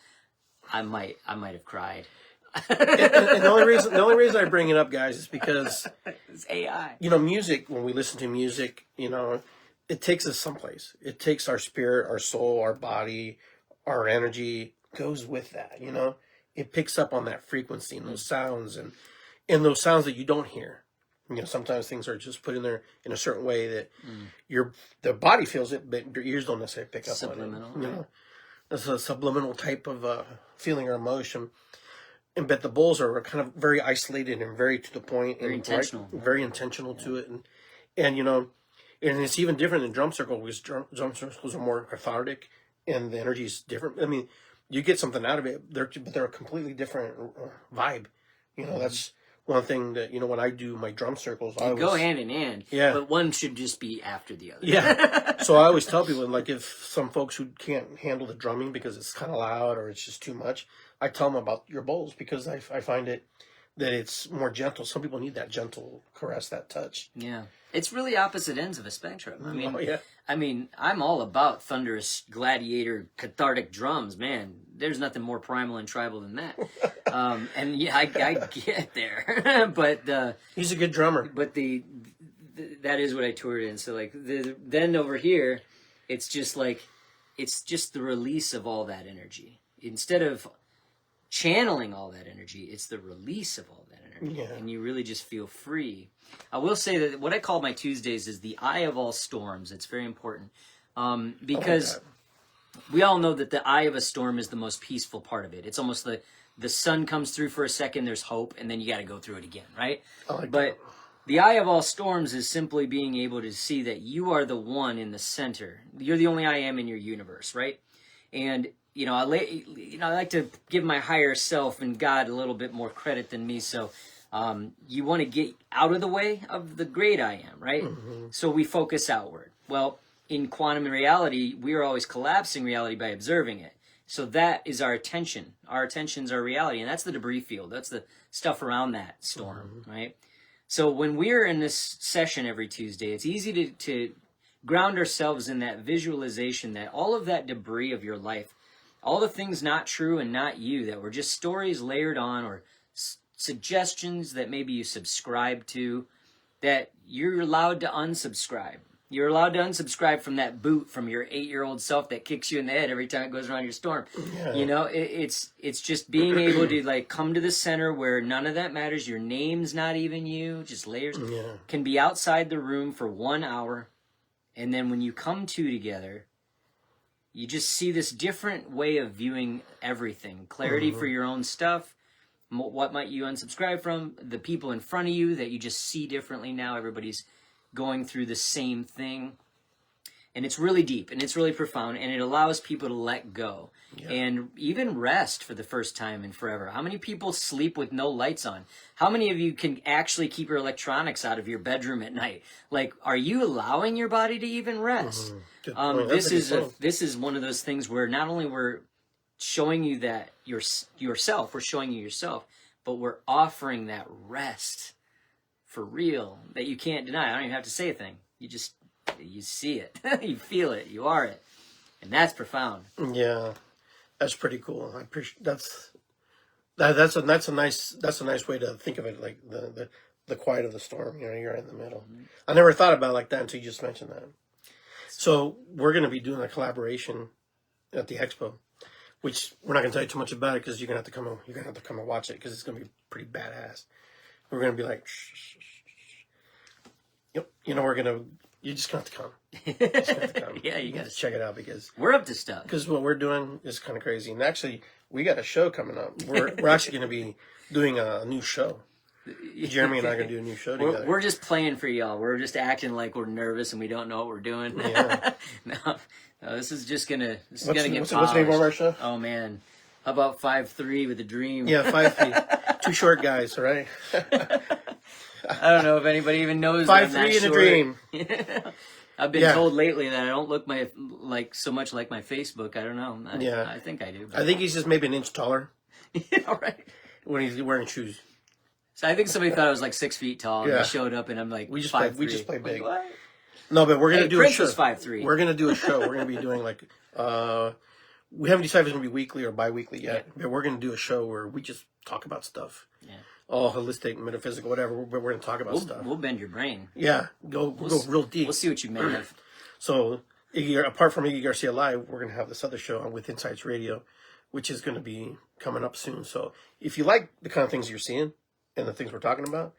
I might have cried. and the only reason I bring it up, guys, is because It's AI. Music, when we listen to music, it takes us someplace. It takes our spirit, our soul, our body, our energy, goes with that, It picks up on that frequency and those sounds and those sounds that you don't hear. Sometimes things are just put in there in a certain way that the body feels it, but your ears don't necessarily pick up Subliminal, on it. It's a subliminal type of feeling or emotion. But the bowls are kind of very isolated and very to the point, Very and intentional. very intentional to it, and and it's even different in drum circle because drum circles are more cathartic, and the energy is different. I mean, you get something out of it, but they're a completely different vibe. That's one thing that when I do my drum circles, I Go hand in hand. Yeah. But one should just be after the other. Yeah. So I always tell people, like, if some folks who can't handle the drumming because it's kind of loud or it's just too much, I tell them about your bowls because I find it that it's more gentle. Some people need that gentle caress, that touch. Yeah. It's really opposite ends of a spectrum. I mean, I'm all about thunderous gladiator cathartic drums, man. There's nothing more primal and tribal than that. And yeah, I get there. But He's a good drummer. But that is what I toured in. So like then over here, it's just the release of all that energy. Instead of channeling all that energy, it's the release of all that energy. Yeah. And you really just feel free. I will say that what I call my Tuesdays is the eye of all storms. It's very important because we all know that the eye of a storm is the most peaceful part of it. It's almost the sun comes through for a second, there's hope, and then you got to go through it again, right? But the eye of all storms is simply being able to see that you are the one in the center. You're the only I am in your universe, right? And I like to give my higher self and God a little bit more credit than me. So you want to get out of the way of the great I am, right? Mm-hmm. So we focus outward. Well, in quantum reality, we are always collapsing reality by observing it. So that is our attention. Our attention's our reality, and that's the debris field. That's the stuff around that storm, right? So when we're in this session every Tuesday, it's easy to ground ourselves in that visualization that all of that debris of your life, all the things not true and not you that were just stories layered on or suggestions that maybe you subscribe to, that you're allowed to unsubscribe. You're allowed to unsubscribe from that boot from your 8-year-old self that kicks you in the head every time it goes around your storm. Yeah. It's just being able to come to the center where none of that matters. Your name's not even you, just layers. Yeah. Can be outside the room for 1 hour, and then when you come to together, you just see this different way of viewing everything. Clarity for your own stuff. What might you unsubscribe from? The people in front of you that you just see differently now. Everybody's going through the same thing. And it's really deep and it's really profound, and it allows people to let go and even rest for the first time in forever. How many people sleep with no lights on? How many of you can actually keep your electronics out of your bedroom at night? Like, are you allowing your body to even rest? This is one of those things where not only we're showing you that yourself, we're showing you yourself, but we're offering that rest for real that you can't deny. I don't even have to say a thing. You see it, you feel it, you are it, and that's profound. Yeah, that's pretty cool. I appreciate that's a nice way to think of it, like the quiet of the storm. You know, you're in the middle. I never thought about it like that until you just mentioned that. So we're going to be doing a collaboration at the expo, which we're not going to tell you too much about it because you're going to have to come and watch it because it's going to be pretty badass. We're going to be like, shh, shh, shh, shh. Yep, you know, you're just going to have to come. Yeah, you got to check it out because we're up to stuff. Because what we're doing is kind of crazy. And actually, we got a show coming up. We're actually going to be doing a new show. Jeremy and I are going to do a new show together. We're just playing for y'all. We're just acting like we're nervous and we don't know what we're doing. Yeah. No, this is just gonna get polished. What's the name of our show? Oh man, how about 5'3" with a dream? Yeah, 5'3". Two short guys, right? I don't know if anybody even knows 5'3" in a dream. I've been told lately that I don't look so much like my Facebook. I don't know. I think I do. I think he's just maybe an inch taller. Yeah, right. When he's wearing shoes. So I think somebody thought I was like 6 feet tall. And they showed up and I'm like, we just 5'3". we just play big. Like, what? No, but we're gonna do Prince a show. was 5'3". We're gonna do a show. We're gonna be doing like we haven't decided if it's gonna be weekly or bi-weekly yet. Yeah. But we're gonna do a show where we just talk about stuff. Yeah. All holistic, metaphysical, whatever. But we're gonna talk about stuff. We'll bend your brain. Yeah. We'll go real deep. We'll see what you made of. So apart from Iggy Garcia Live, we're gonna have this other show on With Insights Radio, which is gonna be coming up soon. So if you like the kind of things you're seeing and the things we're talking about,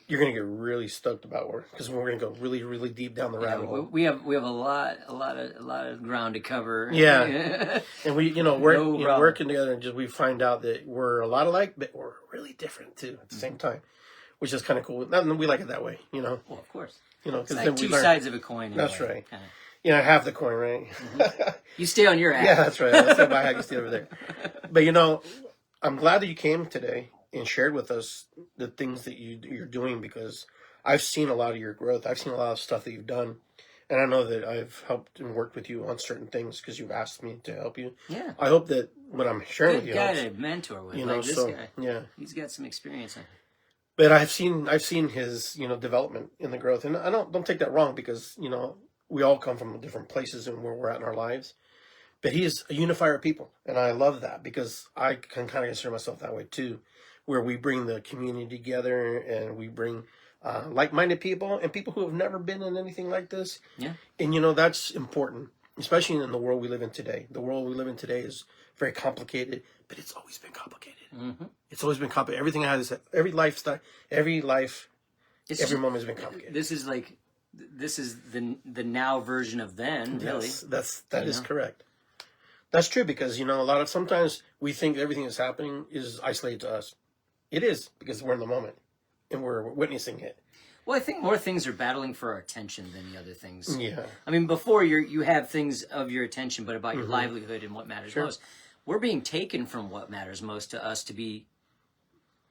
you're gonna get really stoked about because we're gonna go really, really deep down the rabbit hole. We have a lot of ground to cover. Yeah, and we're working together, and we find out that we're a lot alike, but we're really different too at the same time, which is kind of cool. We like it that way, you know. Well, of course. You know, because like two sides of a coin. That's right. Kinda. You know, half the coin, right? Mm-hmm. You stay on your half. Yeah, that's right. That's my half. You stay over there. But you know, I'm glad that you came today and shared with us the things that you're doing, because I've seen a lot of your growth. I've seen a lot of stuff that you've done. And I know that I've helped and worked with you on certain things because you've asked me to help you. Yeah. I hope that what I'm sharing with you helps. Good guy to mentor with. You know, like this guy. Yeah. He's got some experience. But I've seen his, development in the growth. And I don't take that wrong, because, we all come from different places and where we're at in our lives. But he is a unifier of people. And I love that, because I can kind of consider myself that way too, where we bring the community together and we bring like-minded people and people who have never been in anything like this. Yeah. And, that's important, especially in the world we live in today. The world we live in today is very complicated, but it's always been complicated. Mm-hmm. It's always been complicated. Everything every lifestyle, every life, every moment has been complicated. This is the now version of then, really. Yes, that is correct. That's true, because, sometimes we think everything that's happening is isolated to us. It is, because we're in the moment and we're witnessing it. Well, I think more things are battling for our attention than the other things. Yeah. I mean, before you have things of your attention, but about your livelihood and what matters most. We're being taken from what matters most to us to be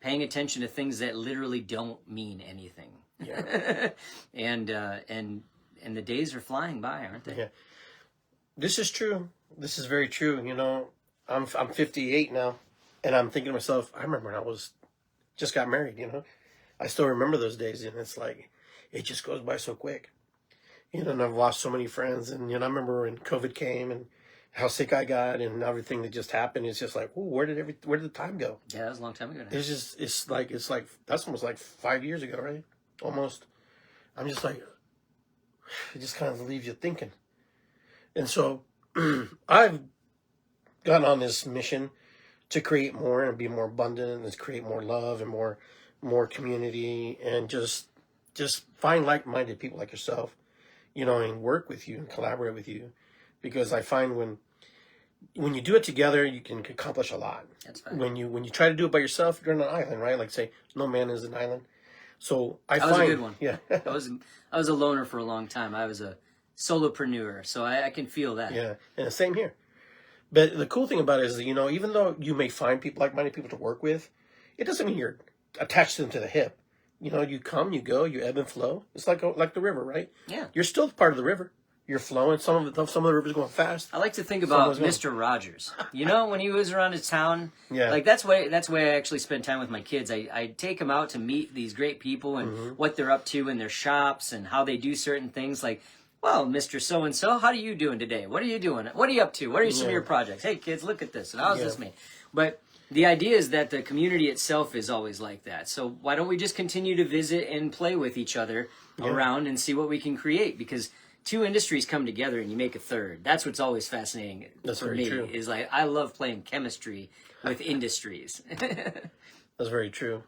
paying attention to things that literally don't mean anything. Yeah. and the days are flying by, aren't they? Yeah. This is true. This is very true. I'm 58 now, and I'm thinking to myself, I remember when I just got married, I still remember those days, and it's like, it just goes by so quick. And I've lost so many friends, and, I remember when COVID came and how sick I got and everything that just happened. It's just like, where did the time go? Yeah, that was a long time ago now. It's like, that's almost like 5 years ago, right? Almost. I'm just like, it just kind of leaves you thinking. And so I've gone on this mission to create more and be more abundant and to create more love and more community, and just find like-minded people like yourself, and work with you and collaborate with you because I find when you do it together, you can accomplish a lot. That's fine. When you try to do it by yourself, you're on an island, right? Like say, no man is an island. So that was a good one. Yeah. I was a loner for a long time. I was a solopreneur, so I can feel that. Yeah, and the same here. But the cool thing about it is, even though you may find like-minded people to work with, it doesn't mean you're attached to them to the hip. You come, you go, you ebb and flow. It's like the river, right? Yeah. You're still part of the river. You're flowing. Some of the river's going fast. I like to think about Mr. Rogers. When he was around his town. Yeah. Like that's why I actually spend time with my kids. I take them out to meet these great people and what they're up to in their shops and how they do certain things. Like, well, Mr. So-and-so, how are you doing today? What are you doing? What are you up to? What are some of your projects? Hey, kids, look at this. And how's this made? But the idea is that the community itself is always like that. So why don't we just continue to visit and play with each other around and see what we can create? Because two industries come together and you make a third. That's what's always fascinating for me. True. Is like I love playing chemistry with industries. That's very true.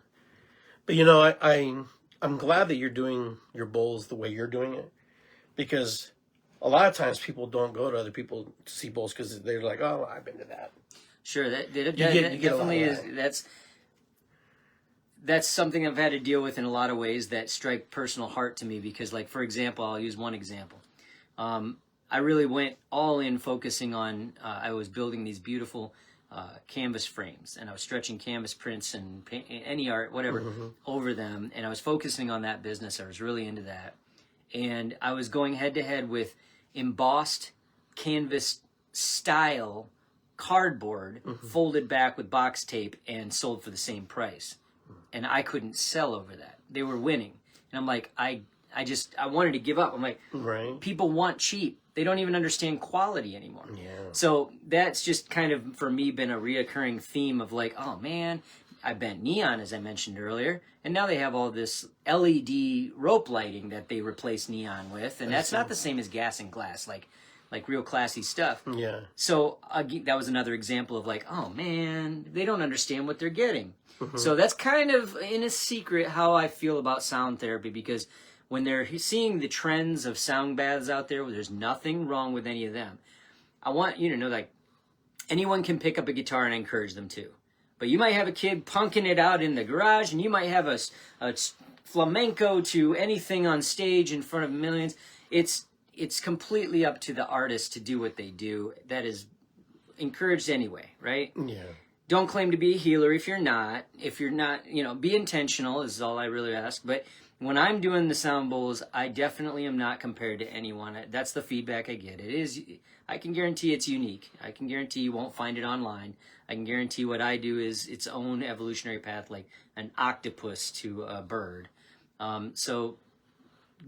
But I'm glad that you're doing your bowls the way you're doing it, because a lot of times people don't go to other people to see bowls because they're like, oh, I've been to that. Sure, that definitely is. That's something I've had to deal with in a lot of ways that strike personal heart to me. Because, like, for example, I'll use one example. I really went all in focusing on. I was building these beautiful canvas frames, and I was stretching canvas prints and any art, whatever, over them. And I was focusing on that business. I was really into that, and I was going head to head with embossed canvas style cardboard folded back with box tape and sold for the same price, and I couldn't sell over that. They were winning, and I'm like, I wanted to give up. I'm like, right. People want cheap. They don't even understand quality anymore. Yeah. So that's just kind of for me been a reoccurring theme of like, oh man, I bent neon, as I mentioned earlier, and now they have all this LED rope lighting that they replace neon with, and that's not the same as gas and glass, like real classy stuff. Yeah. So that was another example of like, oh man, they don't understand what they're getting. So that's kind of in a secret how I feel about sound therapy, because when they're seeing the trends of sound baths out there, there's nothing wrong with any of them. I want you to know, like, anyone can pick up a guitar and I encourage them to. But you might have a kid punking it out in the garage, and you might have a flamenco to anything on stage in front of millions. It's completely up to the artist to do what they do. That is encouraged anyway, right? Yeah. Don't claim to be a healer if you're not. If you're not, be intentional is all I really ask. But when I'm doing the sound bowls, I definitely am not compared to anyone. That's the feedback I get. I can guarantee it's unique. I can guarantee you won't find it online. I can guarantee what I do is its own evolutionary path, like an octopus to a bird. So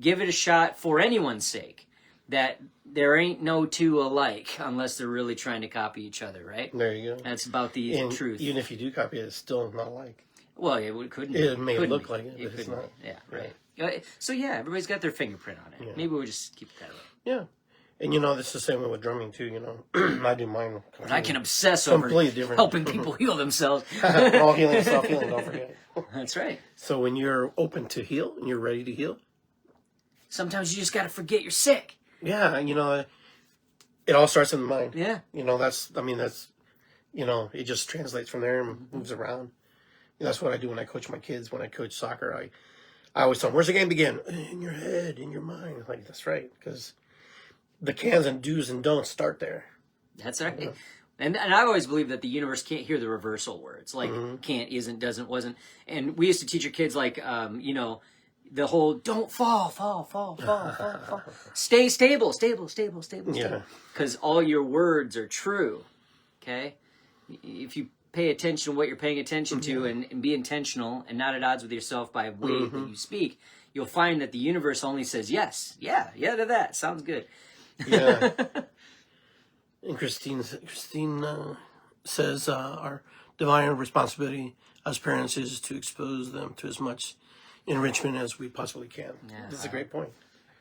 give it a shot for anyone's sake. That there ain't no two alike unless they're really trying to copy each other, right? There you go. That's about the truth. Even if you do copy it, it's still not alike. Well, it couldn't. It may couldn't look be. like it, but it's not. Yeah, right. So yeah, everybody's got their fingerprint on it. Yeah. Maybe we'll just keep it that way. Yeah. And this is the same way with drumming too, I do mine. But I can obsess over helping people heal themselves. All healing is self-healing, don't forget. That's right. So when you're open to heal and you're ready to heal, sometimes you just got to forget you're sick. Yeah, it all starts in the mind. Yeah. That's it just translates from there and moves around. That's what I do when I coach my kids. When I coach soccer, I always tell them, where's the game begin? In your head, in your mind. Like, that's right, because the cans and do's and don'ts start there. That's right. Yeah. And I've always believed that the universe can't hear the reversal words, like can't, isn't, doesn't, wasn't. And we used to teach our kids, like, the whole don't fall. Stay stable. Yeah. Because all your words are true. Okay? If you pay attention to what you're paying attention to and be intentional and not at odds with yourself by way that you speak, you'll find that the universe only says yes. Yeah to that. Sounds good. Yeah. And Christine says our divine responsibility as parents is to expose them to as much enrichment as we possibly can. Yeah, that's a great point.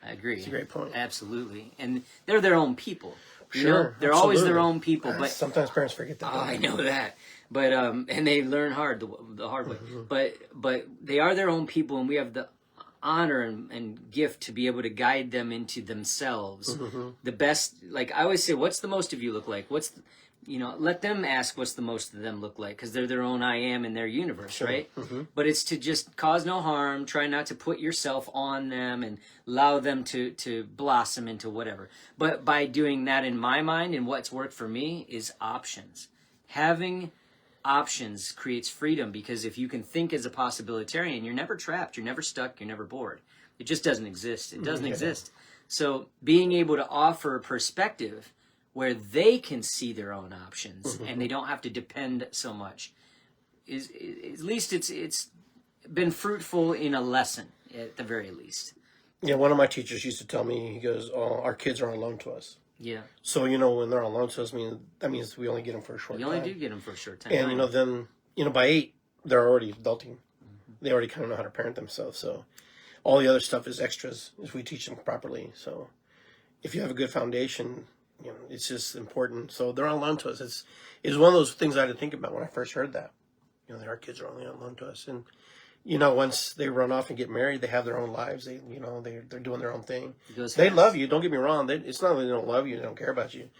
I agree. It's a great point. Absolutely. And they're their own people. Sure. They're always their own people. But sometimes parents forget that. I know that. But and they learn the hard way. But they are their own people, and we have the honor and gift to be able to guide them into themselves. The best, like I always say, what's the most of you look like? Let them ask what's the most of them look like, because they're their own I am in their universe, right? But it's to just cause no harm, try not to put yourself on them, and allow them to blossom into whatever. But by doing that, in my mind, and what's worked for me, is options. Having options creates freedom, because if you can think as a possibilitarian, you're never trapped, you're never stuck, you're never bored. It just doesn't exist. It doesn't exist. So being able to offer perspective where they can see their own options and they don't have to depend so much, is at least it's been fruitful in a lesson, at the very least. Yeah, one of my teachers used to tell me, he goes, "Oh, our kids are on loan to us." Yeah. So, when they're on loan to us, that means we only get them for a short time. You only do get them for a short time. And, then, by 8, they're already adulting. They already kind of know how to parent themselves. So all the other stuff is extras if we teach them properly. So if you have a good foundation, it's just important. So they're on loan to us. It's one of those things I had to think about when I first heard that. That our kids are only on loan to us. And, once they run off and get married, they have their own lives. They, they're doing their own thing. They love you. Don't get me wrong. It's not that they don't love you. They don't care about you.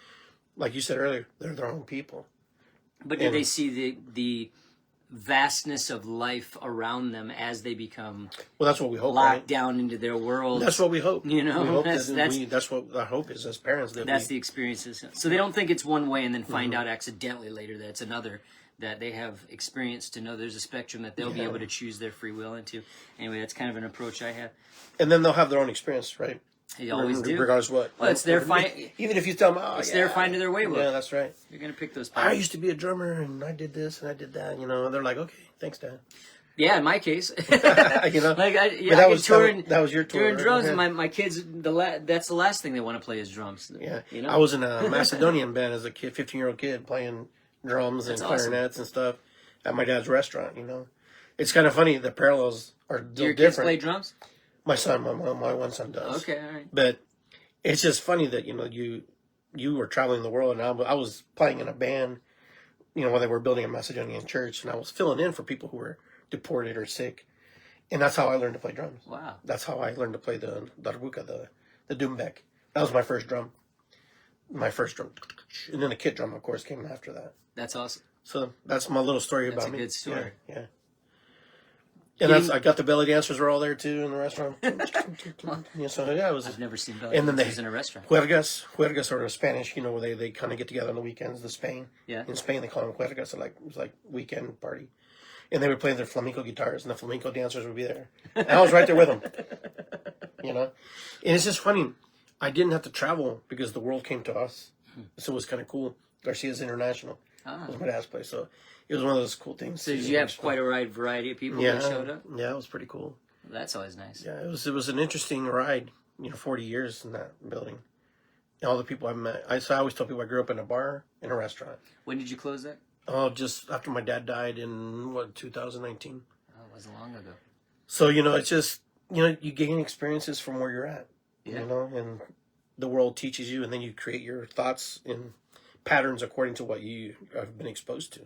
Like you said earlier, they're their own people. But do they see the vastness of life around them as they become that's what we hope, locked right? down into their world? That's what we hope. We hope that's what our hope is as parents. That's the experiences. So they don't think it's one way and then find out accidentally later that it's another, that they have experience to know there's a spectrum that they'll be able to choose their free will into. Anyway, that's kind of an approach I have. And then they'll have their own experience, right? They always do. Regardless of what. Well, it's their even if you tell them, it's their finding their way book. Yeah, that's right. You're going to pick those paths. I used to be a drummer, and I did this, and I did that, and they're like, okay, thanks, Dad. Yeah, in my case. That was your tour. Touring drums, and my kids, that's the last thing they want to play is drums. Yeah. I was in a Macedonian band as a kid, 15-year-old kid, playing drums and clarinets and stuff at my dad's restaurant, It's kind of funny, the parallels are different. Do your kids play drums? My son, my one son does. Okay, all right. But it's just funny that, you were traveling the world, and I was playing in a band, while they were building a Macedonian church, and I was filling in for people who were deported or sick. And that's how I learned to play drums. Wow. That's how I learned to play the darbuka, the doumbek. That was my first drum. And then the kit drum, of course, came after that. That's awesome. So that's my little story about me. That's a good story. Yeah. And I got the belly dancers were all there too in the restaurant. I've never seen belly dancers in a restaurant. Juergas are Spanish, where they kind of get together on the weekends. Spain. Yeah. In Spain, they call them juergas. So it was like weekend party. And they would play their flamenco guitars, and the flamenco dancers would be there. And I was right there with them. And it's just funny. I didn't have to travel because the world came to us. So it was kind of cool. Garcia's International was my dad's place. So it was one of those cool things. So did you have quite a wide variety of people that showed up? Yeah, it was pretty cool. That's always nice. Yeah, it was an interesting ride. 40 years in that building. And all the people I met. I always tell people I grew up in a bar and a restaurant. When did you close that? Oh, just after my dad died in 2019. Oh, it wasn't long ago. So it's just you gain experiences from where you're at. Yeah. And the world teaches you, and then you create your thoughts and patterns according to what you have been exposed to.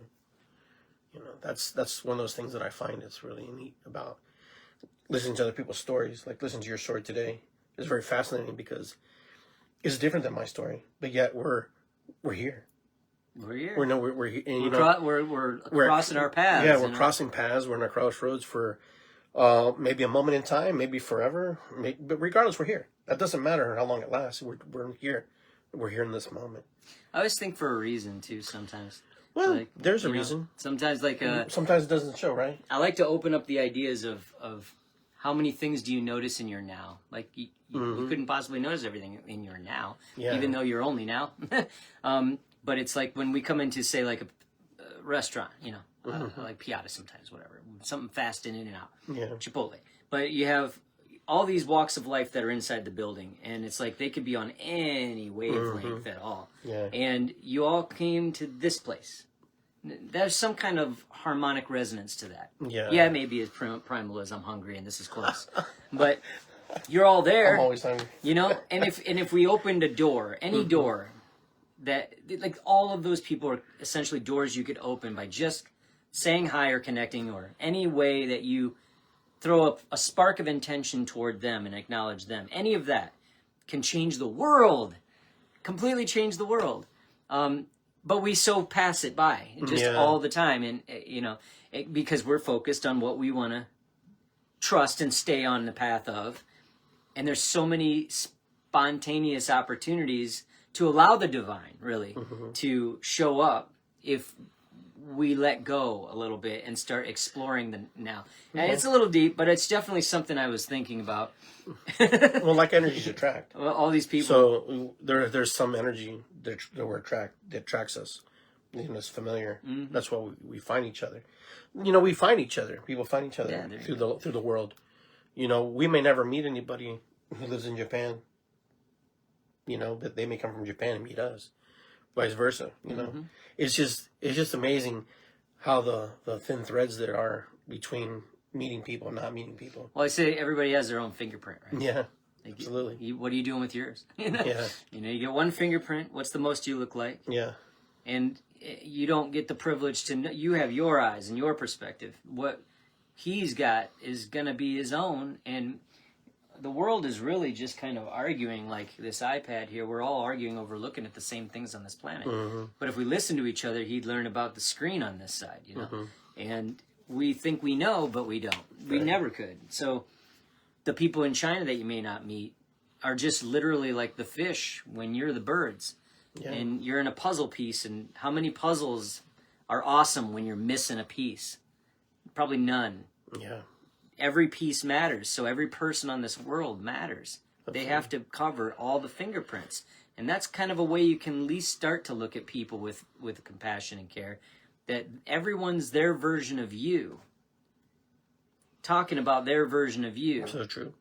That's one of those things that I find is really neat about listening to other people's stories. Like listening to your story today is very fascinating because it's different than my story, but yet we're here. We're here. We're crossing our paths. Yeah, we're crossing paths. We're in a crossroads for maybe a moment in time, maybe forever. But regardless, we're here. That doesn't matter how long it lasts. We're here. We're here in this moment. I always think for a reason too. Sometimes. Well, there's a reason. Sometimes sometimes it doesn't show, right? I like to open up the ideas of how many things do you notice in your now? Like you couldn't possibly notice everything in your now, even though you're only now. But it's like when we come into, say, like a restaurant, like Piata sometimes, whatever. Something fast in and out. Yeah. Chipotle. But you have all these walks of life that are inside the building. And it's like they could be on any wavelength at all. Yeah. And you all came to this place. There's some kind of harmonic resonance to that. Yeah. Yeah, maybe as primal as I'm hungry and this is close. But you're all there. I'm always hungry. And if we opened a door, any door, that like all of those people are essentially doors you could open by just saying hi or connecting or any way that you throw up a spark of intention toward them and acknowledge them, any of that can change the world, completely change the world. But we so pass it by just all the time. And, because we're focused on what we want to trust and stay on the path of. And there's so many spontaneous opportunities to allow the divine, really, to show up if we let go a little bit and start exploring the now. And it's a little deep, but it's definitely something I was thinking about. Well, like energies attract. Well, all these people. So there's some energy that attracts us. It's familiar. That's why we find each other. We find each other. People find each other through the world. We may never meet anybody who lives in Japan. But they may come from Japan and meet us. Vice versa. It's just amazing how the thin threads there are between meeting people and not meeting people. Well, I say everybody has their own fingerprint, right? Yeah, absolutely. What are you doing with yours? Yeah. You get one fingerprint. What's the most you look like? Yeah. And you don't get the privilege to know. You have your eyes and your perspective. What he's got is going to be his own. And the world is really just kind of arguing, like this iPad here. We're all arguing over looking at the same things on this planet. But if we listen to each other, he'd learn about the screen on this side, And we think we know, but we don't. We never could. So the people in China that you may not meet are just literally like the fish when you're the birds. Yeah. And you're in a puzzle piece, and how many puzzles are awesome when you're missing a piece? Probably none. Yeah. Every piece matters, so every person on this world matters. Absolutely. They have to cover all the fingerprints. And that's kind of a way you can at least start to look at people with compassion and care, that everyone's their version of you, talking about their version of you. So true.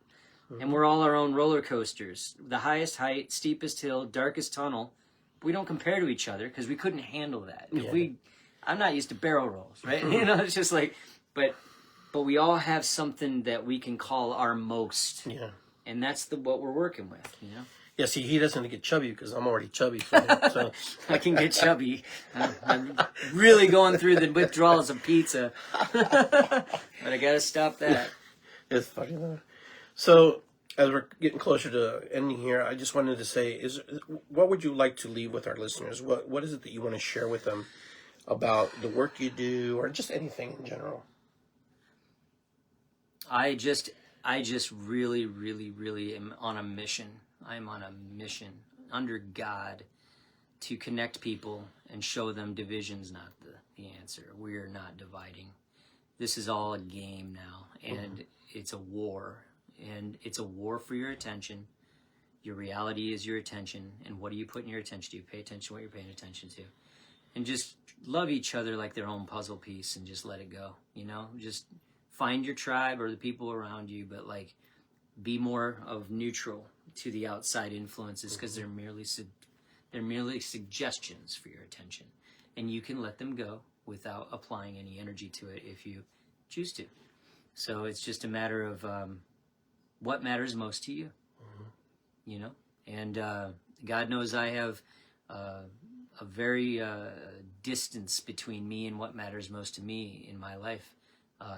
And we're all our own roller coasters. The highest height, steepest hill, darkest tunnel. We don't compare to each other because we couldn't handle that. I'm not used to barrel rolls, right? It's just like, but we all have something that we can call our most. Yeah. And that's what we're working with, Yeah, see, he doesn't get chubby because I'm already chubby. So I can get chubby. I'm really going through the withdrawals of pizza. But I got to stop that. It's funny though. So, as we're getting closer to ending here, I just wanted to say, what would you like to leave with our listeners? What is it that you want to share with them about the work you do, or just anything in general? I just really, really, really am on a mission. I'm on a mission under God to connect people and show them division's not the answer. We're not dividing. This is all a game now, and it's a war. And it's a war for your attention. Your reality is your attention. And what are you putting your attention to? Pay attention to what you're paying attention to. And just love each other like their own puzzle piece and just let it go. Just find your tribe or the people around you, but be more of neutral to the outside influences, because they're merely suggestions for your attention. And you can let them go without applying any energy to it if you choose to. So it's just a matter of what matters most to you, and God knows I have a very distance between me and what matters most to me in my life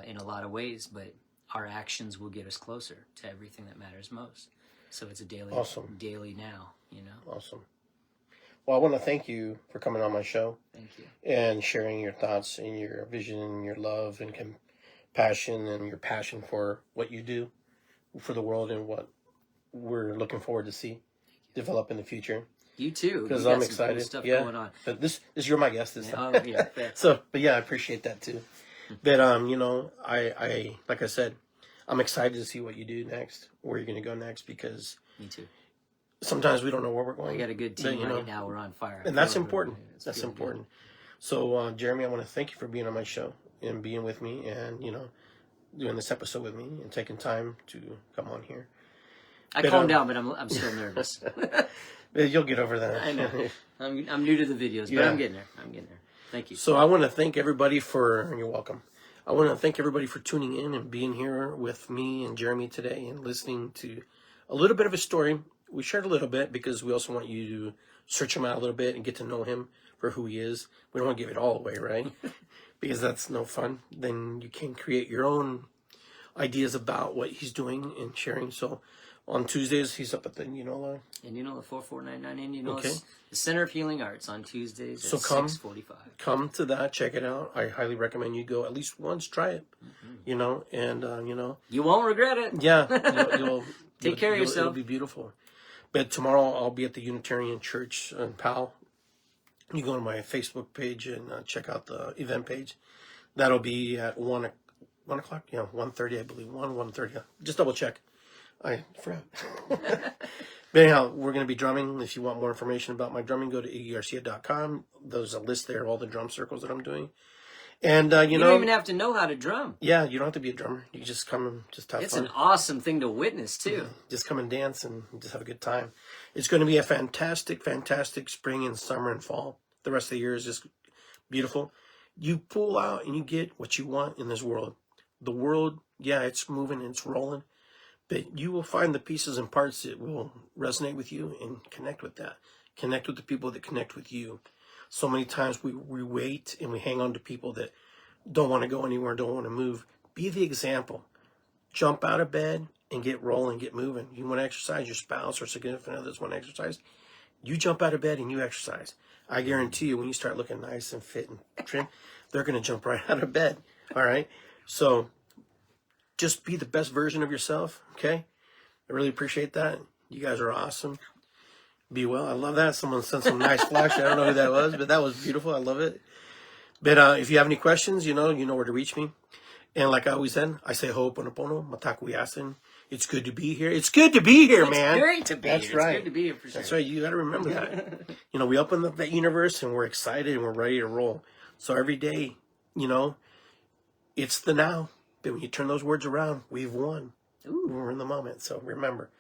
in a lot of ways, but our actions will get us closer to everything that matters most. So it's a daily now, Awesome. Well, I want to thank you for coming on my show. Thank you. And sharing your thoughts and your vision and your love and compassion and your passion for what you do for the world and what we're looking forward to see develop in the future. You too, because I'm excited. Cool stuff going on. But this you're my guest this time. Oh, yeah. But I appreciate that too. But I like I said, I'm excited to see what you do next, where you're going to go next, because me too. Sometimes we don't know where we're going. We got a good team right now. We're on fire, and that's important. That's important. Good. So, Jeremy, I want to thank you for being on my show and being with me, and doing this episode with me and taking time to come on here. I calmed down, but I'm still nervous. You'll get over that. I know. I'm new to the videos, but I'm getting there. Thank you. So I want to thank everybody you're welcome. I want to thank everybody for tuning in and being here with me and Jeremy today and listening to a little bit of his story. We shared a little bit because we also want you to search him out a little bit and get to know him for who he is. We don't want to give it all away, right? Because that's no fun. Then you can create your own ideas about what he's doing and sharing. So on Tuesdays, he's up at the Indianola. Indianola 4499 Indianola. Okay. The Center of Healing Arts on Tuesdays So at come. 6:45. Come to that, check it out. I highly recommend you go at least once, try it. You know, and You won't regret it. yeah, you'll Take care of yourself. It'll be beautiful. But tomorrow I'll be at the Unitarian Church in Powell. You go to my Facebook page and check out the event page. That'll be at 1 o'clock. Yeah, 1:30, I believe. 1:30. Just double check. I forgot. But anyhow, we're going to be drumming. If you want more information about my drumming, go to iggygarcia.com. There's a list there of all the drum circles that I'm doing. And, You don't even have to know how to drum. Yeah, you don't have to be a drummer. You just come and just have It's fun. an awesome thing to witness, too. Just come and dance and just have a good time. It's going to be a fantastic, fantastic spring and summer and fall. The rest of the year is just beautiful. You pull out and you get what you want in this world. The world, yeah, it's moving, it's rolling. But you will find the pieces and parts that will resonate with you and connect with that. Connect with the people that connect with you. So many times we wait and we hang on to people that don't want to go anywhere, don't want to move. Be the example. Jump out of bed and get rolling, get moving. You want to exercise, your spouse or significant others want to exercise. You jump out of bed and you exercise. I guarantee you when you start looking nice and fit and trim, they're going to jump right out of bed. All right? So just be the best version of yourself, okay? I really appreciate that. You guys are awesome. Be well. I love that. Someone sent some nice flash. I don't know who that was, but that was beautiful. I love it. But if you have any questions, you know where to reach me. And like I always said, I say ho'oponopono, matakuyasin. It's good to be here. It's good to be here, man. It's great to be That's here. right. It's good to be here for sure. That's right. You got to remember that. We open up that universe and we're excited and we're ready to roll. So every day, it's the now. But when you turn those words around, we've won. Ooh. We're in the moment. So remember,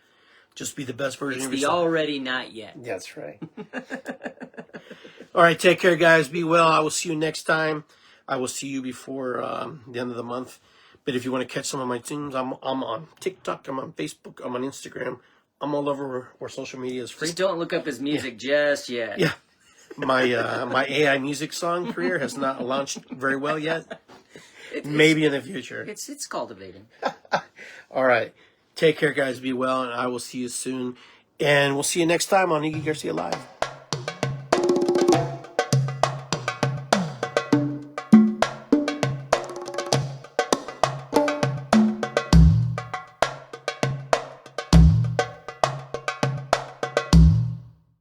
just be the best version It's of the yourself. already not yet. That's right. All right. Take care, guys. Be well. I will see you next time. I will see you before the end of the month. But if you want to catch some of my tunes, I'm on TikTok. I'm on Facebook. I'm on Instagram. I'm all over where social media is free. Just don't look up his music just yet. Yeah. My AI music song career has not launched very well yet. Maybe in the future. It's cultivating. All right. Take care, guys. Be well, and I will see you soon. And we'll see you next time on Iggy Garcia Live.